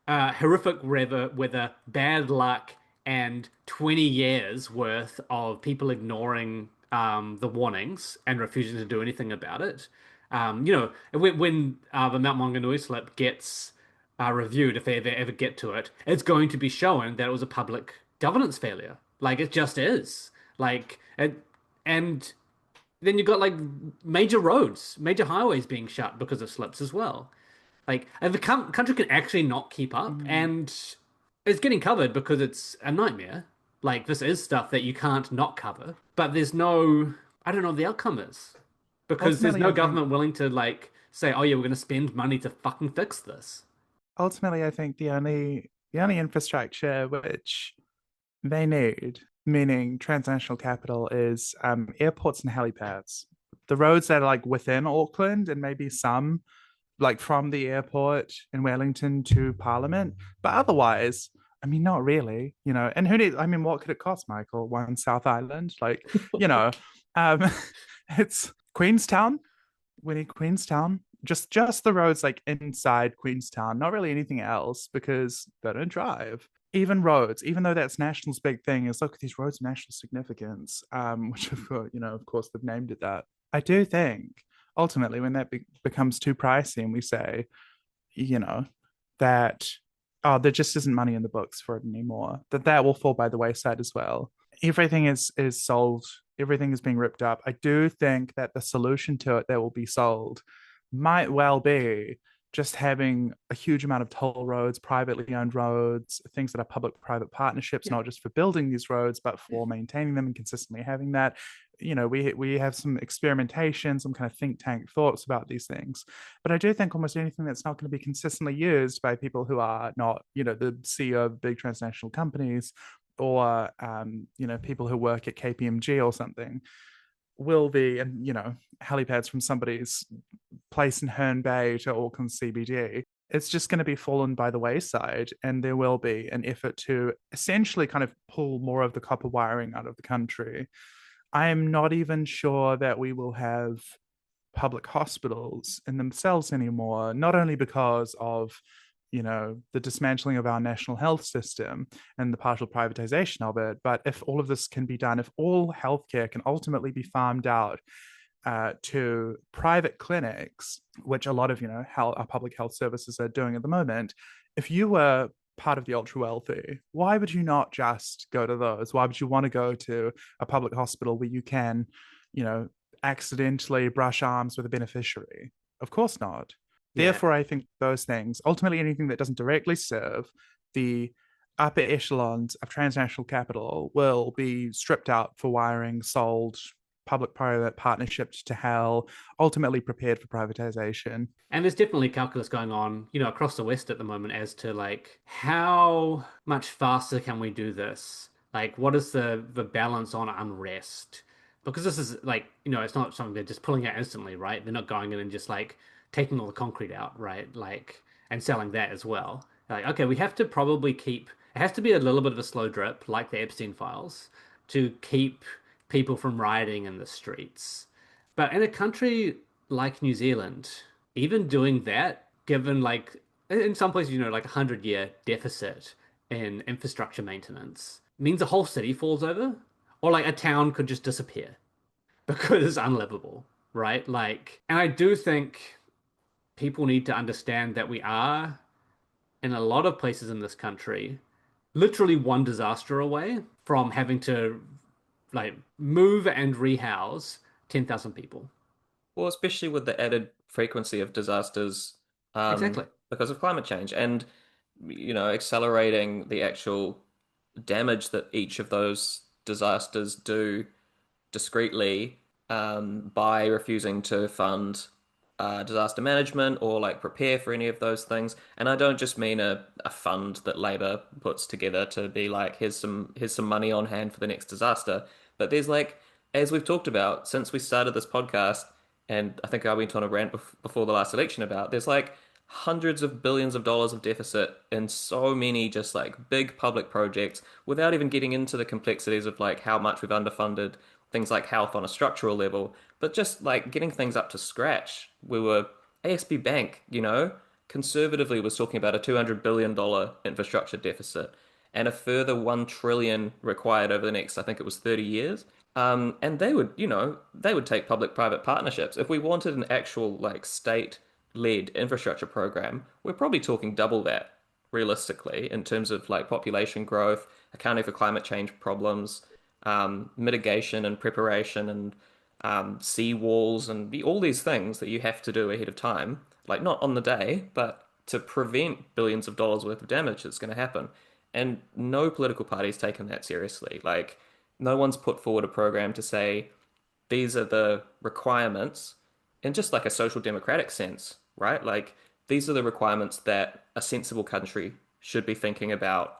horrific weather, bad luck, and 20 years worth of people ignoring the warnings and refusing to do anything about it. When the Mount Maunganui slip gets reviewed, if they ever get to it, it's going to be shown that it was a public governance failure. Like it just is. Like and then you've got like major roads, major highways being shut because of slips as well. Like, and the country can actually not keep up, Mm. and it's getting covered because it's a nightmare. Like, this is stuff that you can't not cover, but there's no, I don't know what the outcome is because there's Ultimately, no I think government willing to like say, oh yeah, we're going to spend money to fucking fix this. the only infrastructure which they need, meaning transnational capital, is airports and helipads. The roads that are like within Auckland and maybe some like from the airport in Wellington to Parliament, but otherwise, I mean, not really, And who needs? I mean, what could it cost, Michael? One South Island, like, you know, um, it's Queenstown. We need Queenstown. Just the roads like inside Queenstown, not really anything else because they don't drive. Even roads, even though that's national's big thing, is look at these roads of national significance, which of course they've named it that. I do think ultimately when that becomes too pricey and we say, you know, that there just isn't money in the books for it anymore, that will fall by the wayside as well. Everything is sold, everything is being ripped up. I do think that the solution to it that will be sold might well be just having a huge amount of toll roads, privately owned roads, things that are public-private partnerships, Yeah. not just for building these roads, but for maintaining them and consistently having that. We have some experimentation, some kind of think tank thoughts about these things. But I do think almost anything that's not going to be consistently used by people who are not, the CEO of big transnational companies or, people who work at KPMG or something will be, and helipads from somebody's place in Herne Bay to Auckland CBD, it's just going to be fallen by the wayside, and there will be an effort to essentially kind of pull more of the copper wiring out of the country. I am not even sure that we will have public hospitals in themselves anymore, not only because of the dismantling of our national health system and the partial privatization of it, but if all of this can be done, if all healthcare can ultimately be farmed out to private clinics, which a lot of our public health services are doing at the moment, if you were part of the ultra wealthy, why would you not just go to those? Why would you want to go to a public hospital where you can, accidentally brush arms with a beneficiary? Of course not. Yeah. Therefore, I think those things, ultimately anything that doesn't directly serve the upper echelons of transnational capital, will be stripped out for wiring, sold, public-private partnerships to hell, ultimately prepared for privatization. And there's definitely calculus going on, across the West at the moment as to like how much faster can we do this? Like, what is the balance on unrest? Because this is like, it's not something they're just pulling out instantly, right? They're not going in and just like taking all the concrete out, right? Like, and selling that as well. Like, okay, we have to probably keep, it has to be a little bit of a slow drip, like the Epstein files, to keep people from rioting in the streets. But in a country like New Zealand, even doing that, given like in some places, like 100-year deficit in infrastructure maintenance, means a whole city falls over, or like a town could just disappear because it's unlivable, right? Like, and I do think people need to understand that we are in a lot of places in this country literally one disaster away from having to like move and rehouse 10,000 people. Well, especially with the added frequency of disasters, Exactly. because of climate change and, accelerating the actual damage that each of those disasters do discreetly, by refusing to fund disaster management or like prepare for any of those things. And I don't just mean a fund that Labour puts together to be like, here's some money on hand for the next disaster. But there's like, as we've talked about since we started this podcast, and I think I went on a rant before the last election about, there's like hundreds of billions of dollars of deficit in so many just like big public projects without even getting into the complexities of like how much we've underfunded things like health on a structural level, but just like getting things up to scratch. We were ASB Bank, conservatively was talking about a $200 billion infrastructure deficit and a further 1 trillion required over the next, I think it was 30 years. And they would take public-private partnerships. If we wanted an actual like state led infrastructure program, we're probably talking double that realistically in terms of like population growth, accounting for climate change problems, mitigation and preparation and sea walls and all these things that you have to do ahead of time, like not on the day, but to prevent billions of dollars worth of damage that's going to happen. And no political party's taken that seriously. Like, no one's put forward a program to say these are the requirements in just like a social democratic sense, right? Like, these are the requirements that a sensible country should be thinking about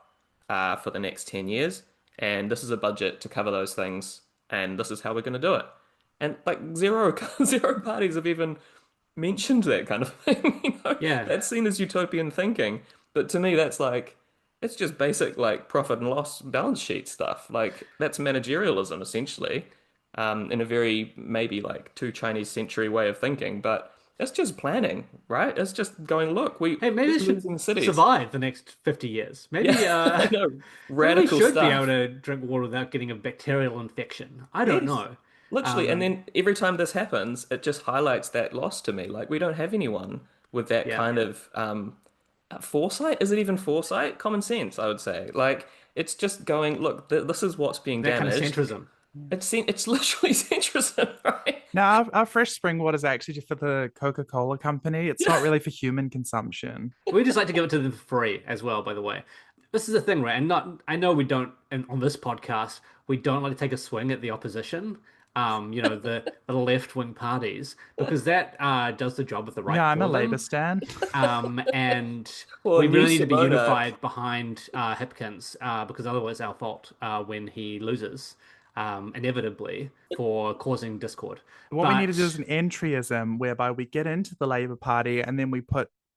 for the next 10 years. And this is a budget to cover those things. And this is how we're going to do it. And like zero parties have even mentioned that kind of thing. Yeah. That's seen as utopian thinking. But to me, that's like, it's just basic like profit and loss balance sheet stuff. Like that's managerialism essentially, in a very maybe like too Chinese century way of thinking. But it's just planning, right? It's just going, look, Hey, maybe we're it should losing cities. survive the next 50 years. Maybe Yeah, I know. maybe we Radical should be able stuff. to drink water without getting a bacterial infection. I don't Yes, know. literally. And Um, then every time this happens, it just highlights that loss to me. Like we don't have anyone with that yeah. kind of foresight. Is it even foresight? Common sense, I would say. Like it's just going, look, this is what's being That kind of damaged. centrism. It's literally centrism, right? Now, our fresh spring water is actually for the Coca-Cola company. It's not really for human consumption. We just like to give it to them for free as well, by the way. This is the thing, right? And not, I know we don't, and on this podcast, we don't like to take a swing at the opposition, the left-wing parties, because that does the job of the right Yeah, I'm for a Labour them. stan. And Or we a new really need to be Simone. unified behind Hipkins, because otherwise our fault when he loses, inevitably, for causing discord. What we need to do is But an entryism whereby we get into the Labour Party and then we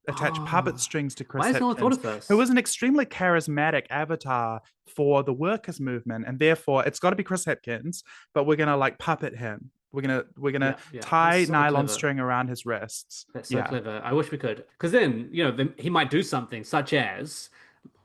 attach puppet strings to why Chris has no one thought Hipkins, of this? who was an extremely charismatic avatar for the workers' movement, and therefore it's got to be Chris Hipkins, but we're gonna like puppet him. We're gonna Yeah, yeah, tie that's so nylon clever. string around his wrists. That's so Yeah, clever. I wish we could. Because then, he might do something such as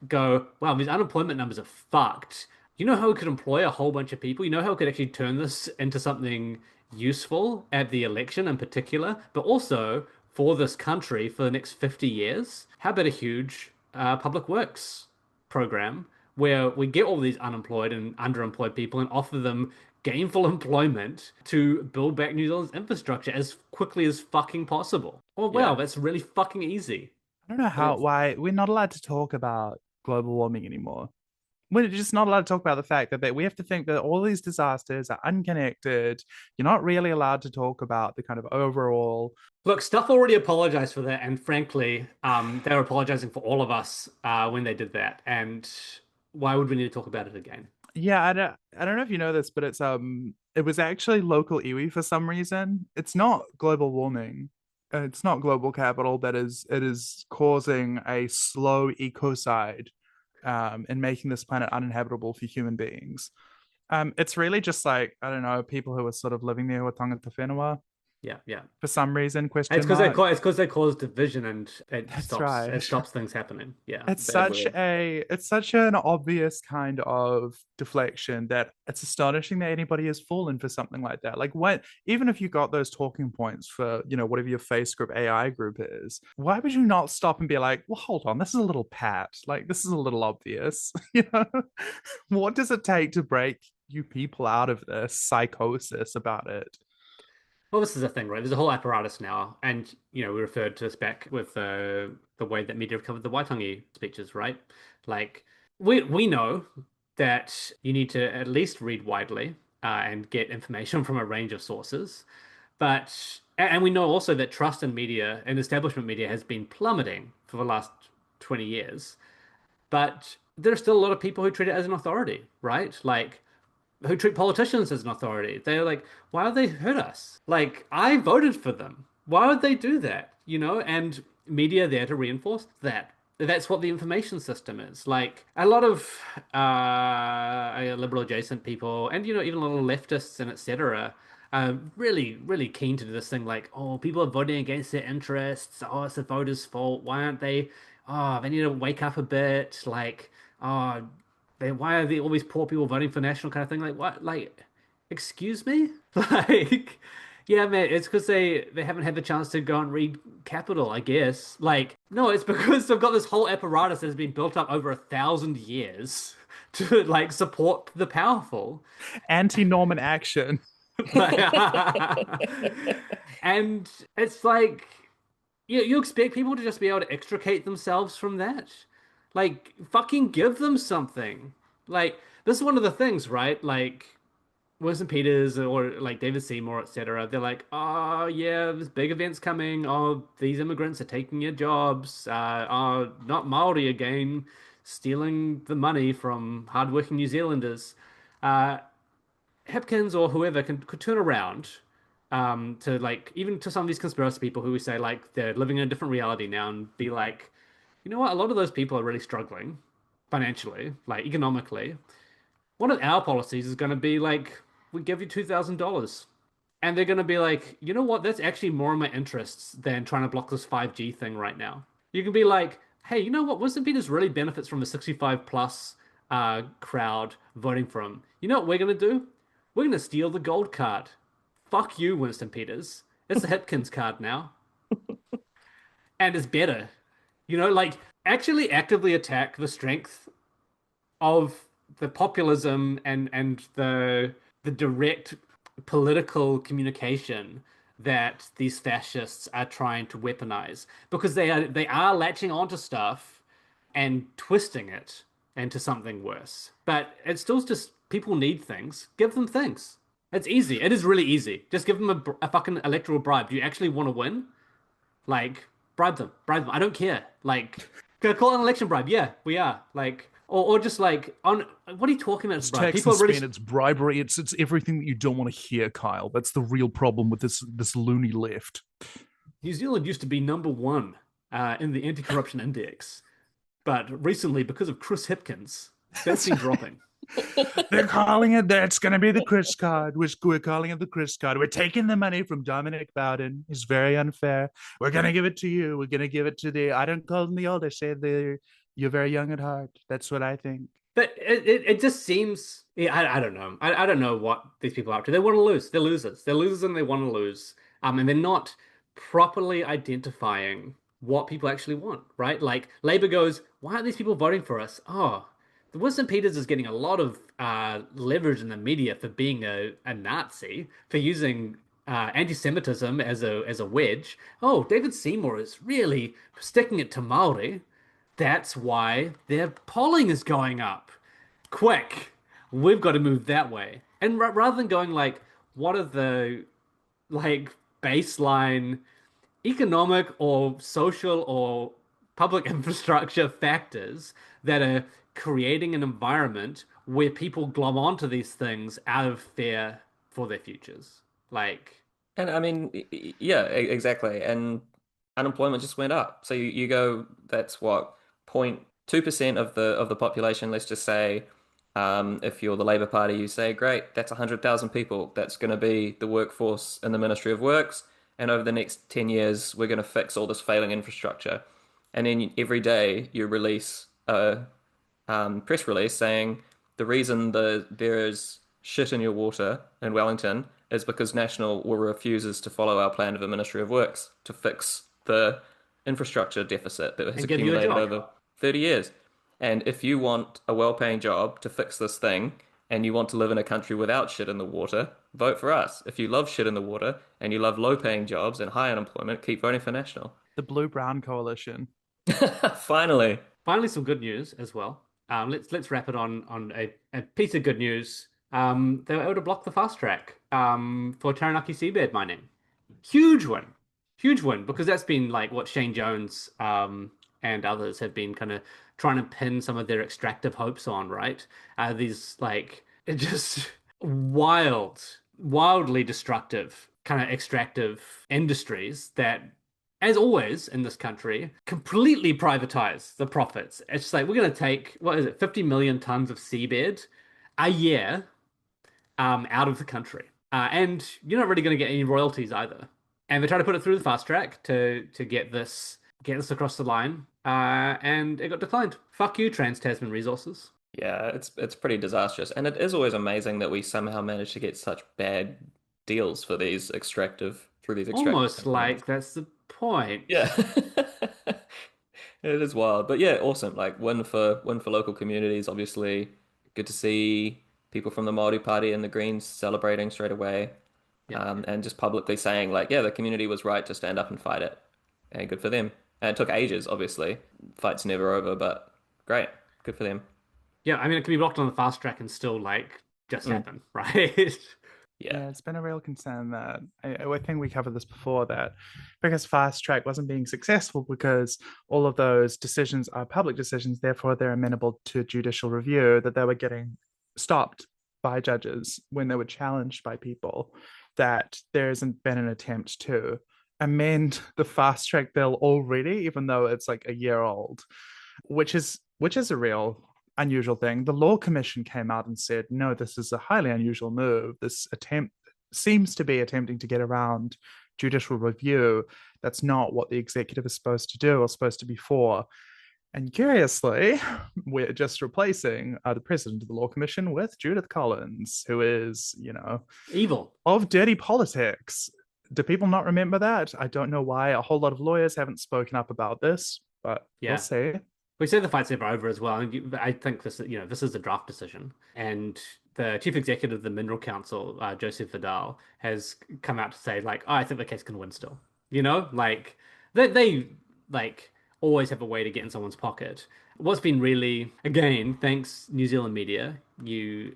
go, wow, these unemployment numbers are fucked. You know how we could employ a whole bunch of people? You know how we could actually turn this into something useful at the election in particular, but also for this country for the next 50 years? How about a huge public works program where we get all these unemployed and underemployed people and offer them gainful employment to build back New Zealand's infrastructure as quickly as fucking possible? Oh, wow, Yeah. that's really fucking easy. I don't know why we're not allowed to talk about global warming anymore. We're just not allowed to talk about the fact that we have to think that all these disasters are unconnected. You're not really allowed to talk about the kind of overall. Look, Stuff already apologized for that, and frankly, they were apologizing for all of us when they did that. And why would we need to talk about it again? Yeah, I don't know if you know this, but it was actually local iwi for some reason. It's not global warming. It's not global capital that is causing a slow ecocide and making this planet uninhabitable for human beings. It's really just like, I don't know, people who are sort of living there with tangata whenua Yeah, yeah. for some reason, It's question because mark. it's because they cause division and That's right. it stops things happening. Yeah. It's Bad such word. it's such an obvious kind of deflection that it's astonishing that anybody has fallen for something like that. Like what, even if you got those talking points for, whatever your face group AI group is, why would you not stop and be like, well, hold on, this is a little pat. Like this is a little obvious. What does it take to break you people out of this psychosis about it? Well, this is the thing, right? There's a whole apparatus now, and we referred to this back with the way that media have covered the Waitangi speeches, right? Like we know that you need to at least read widely and get information from a range of sources, but and we know also that trust in media and establishment media has been plummeting for the last 20 years. But there are still a lot of people who treat it as an authority, right? Like who treat politicians as an authority. They're like, why would they hurt us? Like, I voted for them. Why would they do that? And media there to reinforce that. That's what the information system is. Like, a lot of liberal adjacent people, and even a little leftists and etc., really, really keen to do this thing like, oh, people are voting against their interests. Oh, it's the voters' fault. Why aren't they? Oh, they need to wake up a bit. Like, oh, why are all these poor people voting for national kind of thing? Like what? Like, excuse me? Like, Yeah, man, it's because they haven't had the chance to go and read Capital, I guess. Like, no, it's because they've got this whole apparatus that has been built up over 1,000 years to like support the powerful. Anti-Norman action. And it's like you expect people to just be able to extricate themselves from that. Like, fucking give them something. Like, this is one of the things, right? Like, Winston Peters or like David Seymour, etc. They're like, oh yeah, there's big events coming. Oh, these immigrants are taking your jobs. Oh, not Maori again, stealing the money from hardworking New Zealanders. Uh, Hipkins or whoever could turn around to like even to some of these conspiracy people who we say like they're living in a different reality now and be like, you know what? A lot of those people are really struggling financially, like economically. One of our policies is going to be like, we give you $2,000. And they're going to be like, you know what? That's actually more in my interests than trying to block this 5G thing right now. You can be like, hey, you know what? Winston Peters really benefits from the 65 plus crowd voting for him. You know what we're going to do? We're going to steal the gold card. Fuck you, Winston Peters. It's the Hipkins card now. And it's better. You know, like actually actively attack the strength of the populism and the direct political communication that these fascists are trying to weaponize because they are latching onto stuff and twisting it into something worse. But it's still just people need things. Give them things. It's easy. It is really easy. Just give them a fucking electoral bribe. Do you actually want to win? Like, bribe them. Bribe them. I don't care. Like, gonna call it an election bribe. Yeah, we are. Like, or just like on what are you talking about? It's Bribe? tax People and are really spin, it's bribery, it's everything that you don't want to hear, Kyle. That's the real problem with this loony left. New Zealand used to be number one in the anti-corruption index, but recently, because of Chris Hipkins, that's been dropping. They're calling it, that's going to be the Chris card. We're calling it the Chris card. We're taking the money from Dominic Bowden. It's very unfair. We're going to give it to you. We're going to give it to I don't call them the old. I say you're very young at heart. That's what I think. But it just seems, yeah, I don't know. I don't know what these people are up to. They want to lose. They're losers. They're losers and they want to lose. And they're not properly identifying what people actually want, right? Like Labour goes, why aren't these people voting for us? Oh, the Winston Peters is getting a lot of leverage in the media for being a Nazi, for using anti-Semitism as a wedge. Oh, David Seymour is really sticking it to Maori. That's why their polling is going up. Quick, we've got to move that way. And rather than going like, what are the like baseline economic or social or public infrastructure factors that are creating an environment where people glom onto these things out of fear for their futures. Like, And I mean, yeah, exactly. And unemployment just went up. So you go, that's what, 0.2% of the population, let's just say, if you're the Labour Party, you say, great, that's 100,000 people. That's going to be the workforce in the Ministry of Works. And over the next 10 years, we're going to fix all this failing infrastructure. And then every day you release a press release saying the reason there is shit in your water in Wellington is because National refuses to follow our plan of the Ministry of Works to fix the infrastructure deficit that has and give you a accumulated job. over 30 years. And if you want a well-paying job to fix this thing and you want to live in a country without shit in the water, vote for us. If you love shit in the water and you love low-paying jobs and high unemployment, keep voting for National. The Blue-Brown Coalition. Finally. Finally, some good news as well. Let's wrap it on a piece of good news. They were able to block the fast track for Taranaki seabed mining. Huge win, huge win because that's been like what Shane Jones and others have been kind of trying to pin some of their extractive hopes on, right? These like just wildly destructive kind of extractive industries that, as always in this country, completely privatize the profits. It's just like we're going to take, what is it, 50 million tons of seabed a year out of the country. And you're not really going to get any royalties either. And they try to put it through the fast track to get this across the line. And it got declined. Fuck you, Trans-Tasman Resources. Yeah, it's pretty disastrous. And it is always amazing that we somehow manage to get such bad deals for these through these extractive Almost pipelines. like that's the point. Yeah. It is wild. But yeah, awesome. Like win for local communities, obviously. Good to see people from the Māori Party and the Greens celebrating straight away. Yep. And just publicly saying like, yeah, the community was right to stand up and fight it. And good for them. And it took ages, obviously. Fight's never over, but great. Good for them. Yeah, I mean, it can be blocked on the fast track and still like just Mm. happen, right? Yeah. Yeah, it's been a real concern that I think we covered this before, that because fast track wasn't being successful because all of those decisions are public decisions, therefore they're amenable to judicial review, that they were getting stopped by judges when they were challenged by people, that there hasn't been an attempt to amend the fast track bill already, even though it's like a year old, which is a real unusual thing. The Law Commission came out and said, no, this is a highly unusual move. This attempt seems to be attempting to get around judicial review. That's not what the executive is supposed to do or supposed to be for. And curiously, we're just replacing the president of the Law Commission with Judith Collins, who is, Evil. of dirty politics. Do people not remember that? I don't know why a whole lot of lawyers haven't spoken up about this, but Yeah. we'll see. We say the fight's never over as well. And I think this is a draft decision, and the chief executive of the Mineral Council, Joseph Vidal, has come out to say like, oh, I think the case can win still. Like they like always have a way to get in someone's pocket. What's been really, again, thanks New Zealand media, you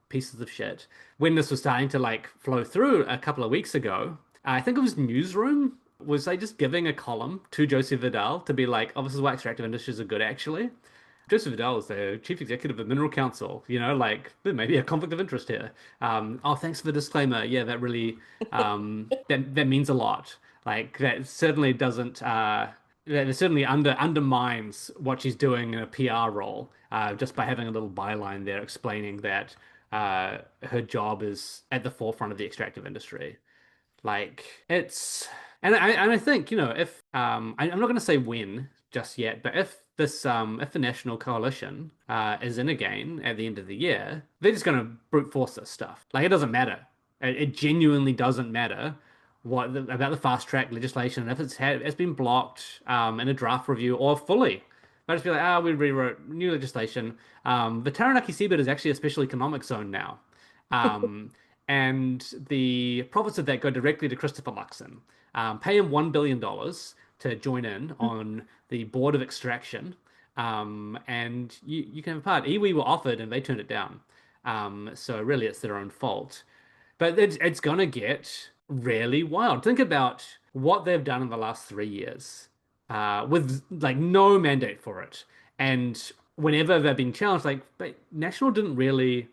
pieces of shit, when this was starting to like flow through a couple of weeks ago, I think it was Newsroom. Was they just giving a column to Joseph Vidal to be like, oh, this is why extractive industries are good, actually? Joseph Vidal is the chief executive of Mineral Council. Like there may be a conflict of interest here. Oh, thanks for the disclaimer. Yeah, that really that means a lot. Like that certainly doesn't that certainly undermines what she's doing in a PR role just by having a little byline there explaining that her job is at the forefront of the extractive industry. Like it's and I think, if I'm not going to say when just yet, but if the National Coalition is in again at the end of the year, they're just going to brute force this stuff. Like it doesn't matter. It genuinely doesn't matter about the fast track legislation, and if it's been blocked in a draft review or fully. They'll just be like, we rewrote new legislation. The Taranaki seabed is actually a special economic zone now. And the profits of that go directly to Christopher Luxon. Pay him $1 billion to join in on the board of extraction, and you can have a part. Iwi were offered and they turned it down. So really, it's their own fault. But it's gonna get really wild. Think about what they've done in the last 3 years, with like no mandate for it, and whenever they've been challenged, like, but National didn't really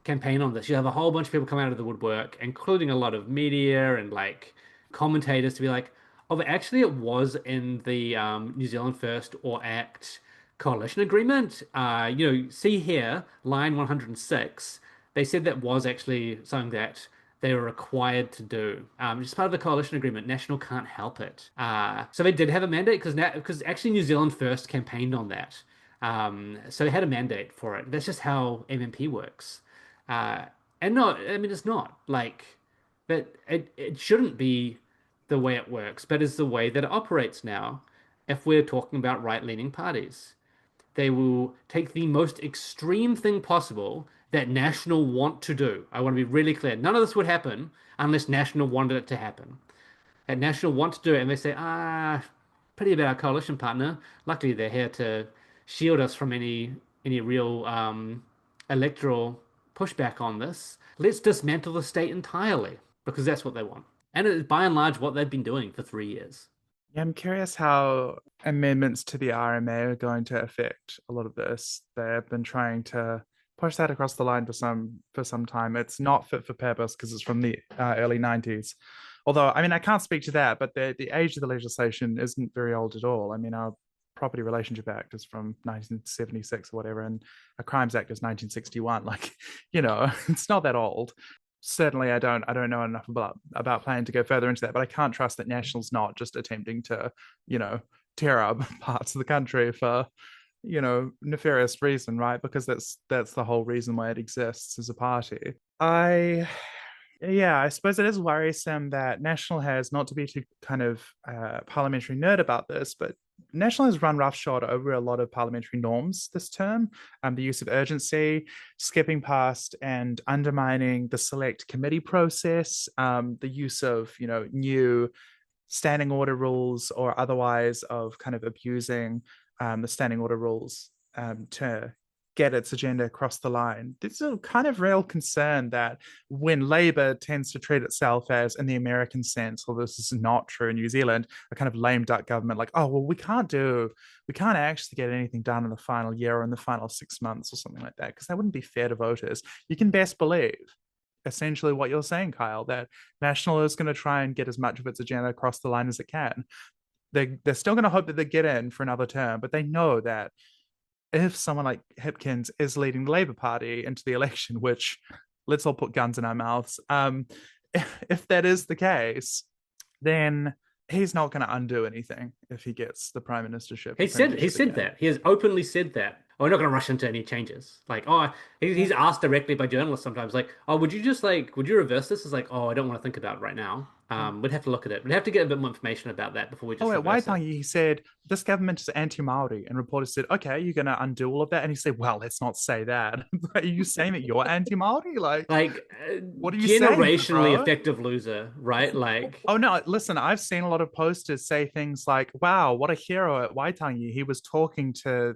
campaign on this. You have a whole bunch of people come out of the woodwork, including a lot of media and like commentators, to be like, oh, but actually it was in the New Zealand First or Act coalition agreement. See here, line 106. They said that was actually something that they were required to do. Just part of the coalition agreement. National can't help it. So they did have a mandate because actually New Zealand First campaigned on that. So they had a mandate for it. That's just how MMP works. And no, I mean, it's not like that. It shouldn't be the way it works, but it's the way that it operates now. If we're talking about right-leaning parties, they will take the most extreme thing possible that National want to do. I want to be really clear. None of this would happen unless National wanted it to happen. That National want to do it, and they say, pretty about our coalition partner. Luckily, they're here to shield us from any real electoral pushback on this. Let's dismantle the state entirely because that's what they want. And it is by and large what they've been doing for 3 years. Yeah, I'm curious how amendments to the RMA are going to affect a lot of this. They've been trying to push that across the line for some time. It's not fit for purpose because it's from the early 90s. Although, I mean, I can't speak to that, but the age of the legislation isn't very old at all. I mean, our Property Relationship Act is from 1976 or whatever, and a Crimes Act is 1961. Like, it's not that old. Certainly, I don't know enough about planning to go further into that, but I can't trust that National's not just attempting to, tear up parts of the country for, nefarious reason, right? Because that's the whole reason why it exists as a party. Yeah, I suppose it is worrisome that National has, not to be too kind of parliamentary nerd about this, but National has run roughshod over a lot of parliamentary norms this term. The use of urgency, skipping past and undermining the select committee process, the use of, new standing order rules or otherwise of kind of abusing the standing order rules to get its agenda across the line. There's a kind of real concern that when Labour tends to treat itself as, in the American sense, although this is not true in New Zealand, a kind of lame duck government, like, oh, well, we can't actually get anything done in the final year or in the final 6 months or something like that, because that wouldn't be fair to voters. You can best believe essentially what you're saying, Kyle, that National is going to try and get as much of its agenda across the line as it can. They're still going to hope that they get in for another term, but they know that if someone like Hipkins is leading the Labour Party into the election, which let's all put guns in our mouths, if that is the case, then he's not going to undo anything if he gets the prime ministership. He said that. He has openly said that. Oh, we're not going to rush into any changes. Like, he's asked directly by journalists sometimes, like, oh, would you reverse this? It's like, oh, I don't want to think about it right now. We'd have to look at it. We'd have to get a bit more information about that before we just. At Waitangi, he said this government is anti-Maori, and reporters said, "Okay, you're going to undo all of that," and he said, "Well, let's not say that. Are you saying that you're anti-Maori? Like, what are you saying, generationally effective loser, right? Like, oh no, listen, I've seen a lot of posters say things like, "Wow, what a hero at Waitangi. He was talking to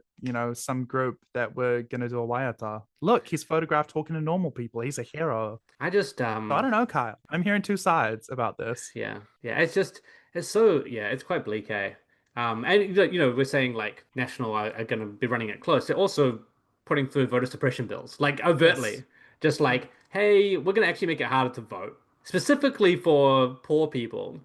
some group that were going to do a waiata. Look, he's photographed talking to normal people. He's a hero." I don't know, Kyle. I'm hearing two sides about this. Yeah. It's quite bleak, eh? And we're saying like National are going to be running it close. They're also putting through voter suppression bills, like overtly, yes. Just like, hey, we're going to actually make it harder to vote, specifically for poor people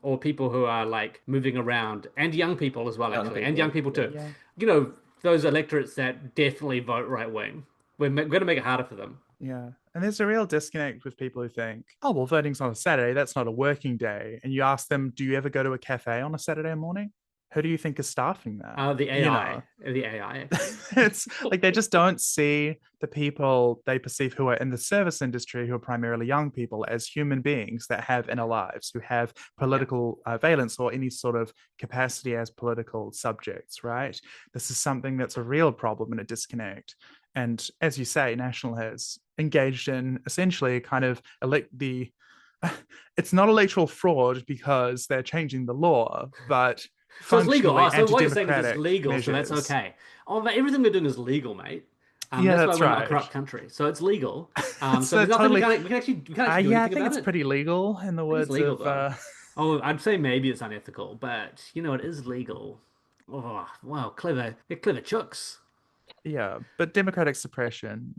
or people who are like moving around, and young people as well, and young people too. Yeah. Those electorates that definitely vote right wing. We're going to make it harder for them. Yeah. And there's a real disconnect with people who think, oh, well, voting's on a Saturday. That's not a working day. And you ask them, do you ever go to a cafe on a Saturday morning? Who do you think is staffing that? The AI. The AI. It's like they just don't see the people they perceive who are in the service industry, who are primarily young people, as human beings that have inner lives, who have political valence or any sort of capacity as political subjects, right? This is something that's a real problem and a disconnect. And as you say, National has engaged in essentially kind of it's not electoral fraud because they're changing the law, but so it's legal. So what you're saying is it's legal, measures. So that's okay. Oh, but everything they're doing is legal, mate. That's why we're not a corrupt country. So it's legal. So there's nothing we can't actually do anything I think it's pretty legal in the words legal, of... I'd say maybe it's unethical, but it is legal. Oh, wow, clever. They're clever chooks. Yeah, but democratic suppression,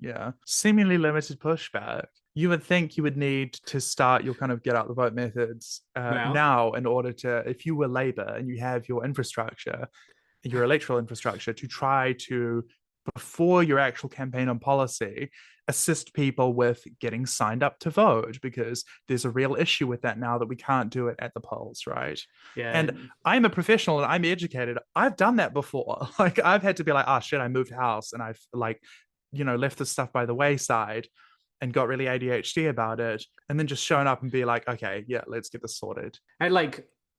seemingly limited pushback. You would think you would need to start your kind of get out the vote methods now in order to, if you were Labour and you have your infrastructure, your electoral infrastructure, to try to, before your actual campaign on policy, assist people with getting signed up to vote, because there's a real issue with that now that we can't do it at the polls, right? Yeah. And I'm a professional and I'm educated. I've done that before. Like, I've had to be like, oh shit, I moved house and I've left this stuff by the wayside and got really ADHD about it, and then just shown up and be like, okay, yeah, let's get this sorted.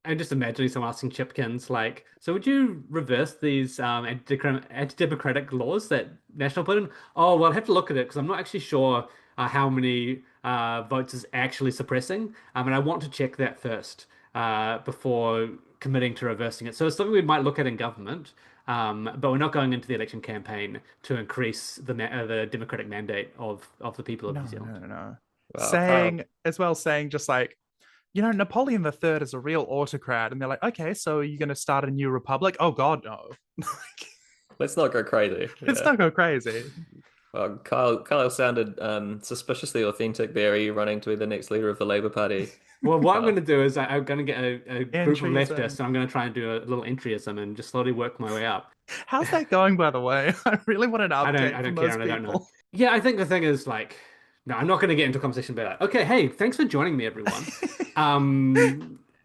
I'm just imagining someone asking Chipkins, like, so would you reverse these anti-democratic laws that National put in? Oh, well, I'll have to look at it because I'm not actually sure how many votes is actually suppressing. And I want to check that first before committing to reversing it. So it's something we might look at in government, but we're not going into the election campaign to increase the democratic mandate of the people of New Zealand. No. Well, saying just like, Napoleon III is a real autocrat. And they're like, okay, so are you going to start a new republic? Oh, God, no. Let's not go crazy. Let's not go crazy. Well, Kyle sounded suspiciously authentic there. Are you running to be the next leader of the Labour Party? Well, what I'm going to do is I'm going to get a group of leftists, and I'm going to try and do a little entryism and just slowly work my way up. How's that going, by the way? I really want an update. I don't care. I don't know. Yeah, I think the thing is like, no, I'm not going to get into a conversation about that. Okay, hey, thanks for joining me, everyone.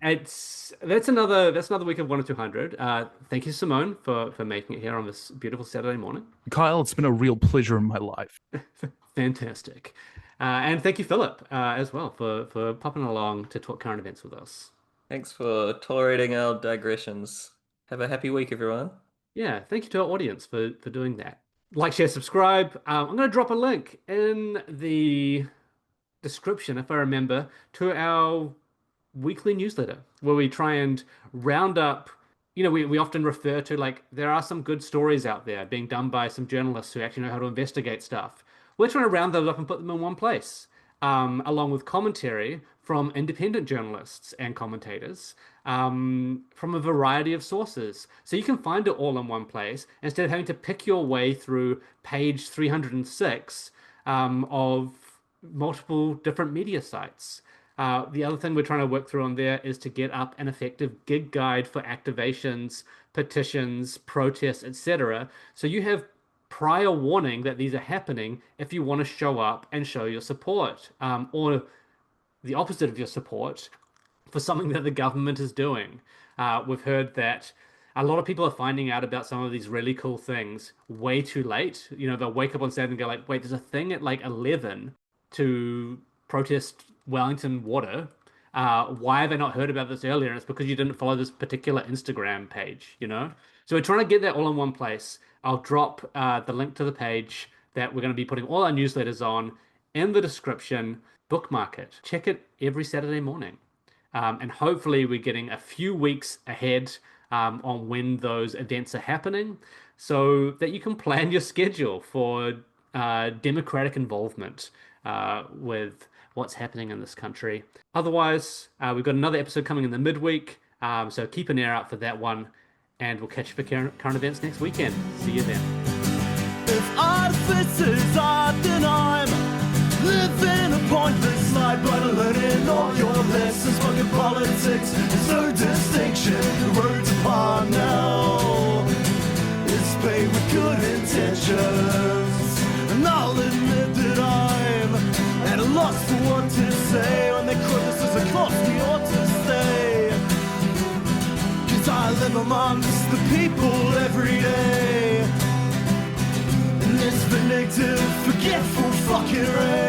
That's another week of 1 or 200. Thank you, Simone, for making it here on this beautiful Saturday morning. Kyle, it's been a real pleasure in my life. Fantastic. And thank you, Philip, as well, for popping along to talk current events with us. Thanks for tolerating our digressions. Have a happy week, everyone. Yeah, thank you to our audience for doing that. Like, share, subscribe. I'm going to drop a link in the description, if I remember, to our weekly newsletter where we try and round up. We often refer to, like, there are some good stories out there being done by some journalists who actually know how to investigate stuff. We're trying to round those up and put them in one place, along with commentary from independent journalists and commentators from a variety of sources. So you can find it all in one place instead of having to pick your way through page 306 of multiple different media sites. The other thing we're trying to work through on there is to get up an effective gig guide for activations, petitions, protests, etc. So you have prior warning that these are happening if you want to show up and show your support, or the opposite of your support for something that the government is doing. We've heard that a lot of people are finding out about some of these really cool things way too late. They'll wake up on Saturday and go like, wait, there's a thing at like 11 to protest Wellington water. Why have I not heard about this earlier? And it's because you didn't follow this particular Instagram page, So we're trying to get that all in one place. I'll drop the link to the page that we're going to be putting all our newsletters on in the description. Bookmark it. Check it every Saturday morning. And hopefully we're getting a few weeks ahead on when those events are happening so that you can plan your schedule for democratic involvement with what's happening in this country. Otherwise, we've got another episode coming in the midweek, so keep an ear out for that one, and we'll catch you for current events next weekend. See you then. If artificers are, then I'm living a pointless life, but learning all your lessons. Fucking politics, there's no distinction. The road's upon now. It's paid with good intentions, and I'll admit that I'm at a loss for what to say when they quote this as a cost we ought to stay. 'Cause I live amongst the people every day in this vindictive, forgetful fucking rain.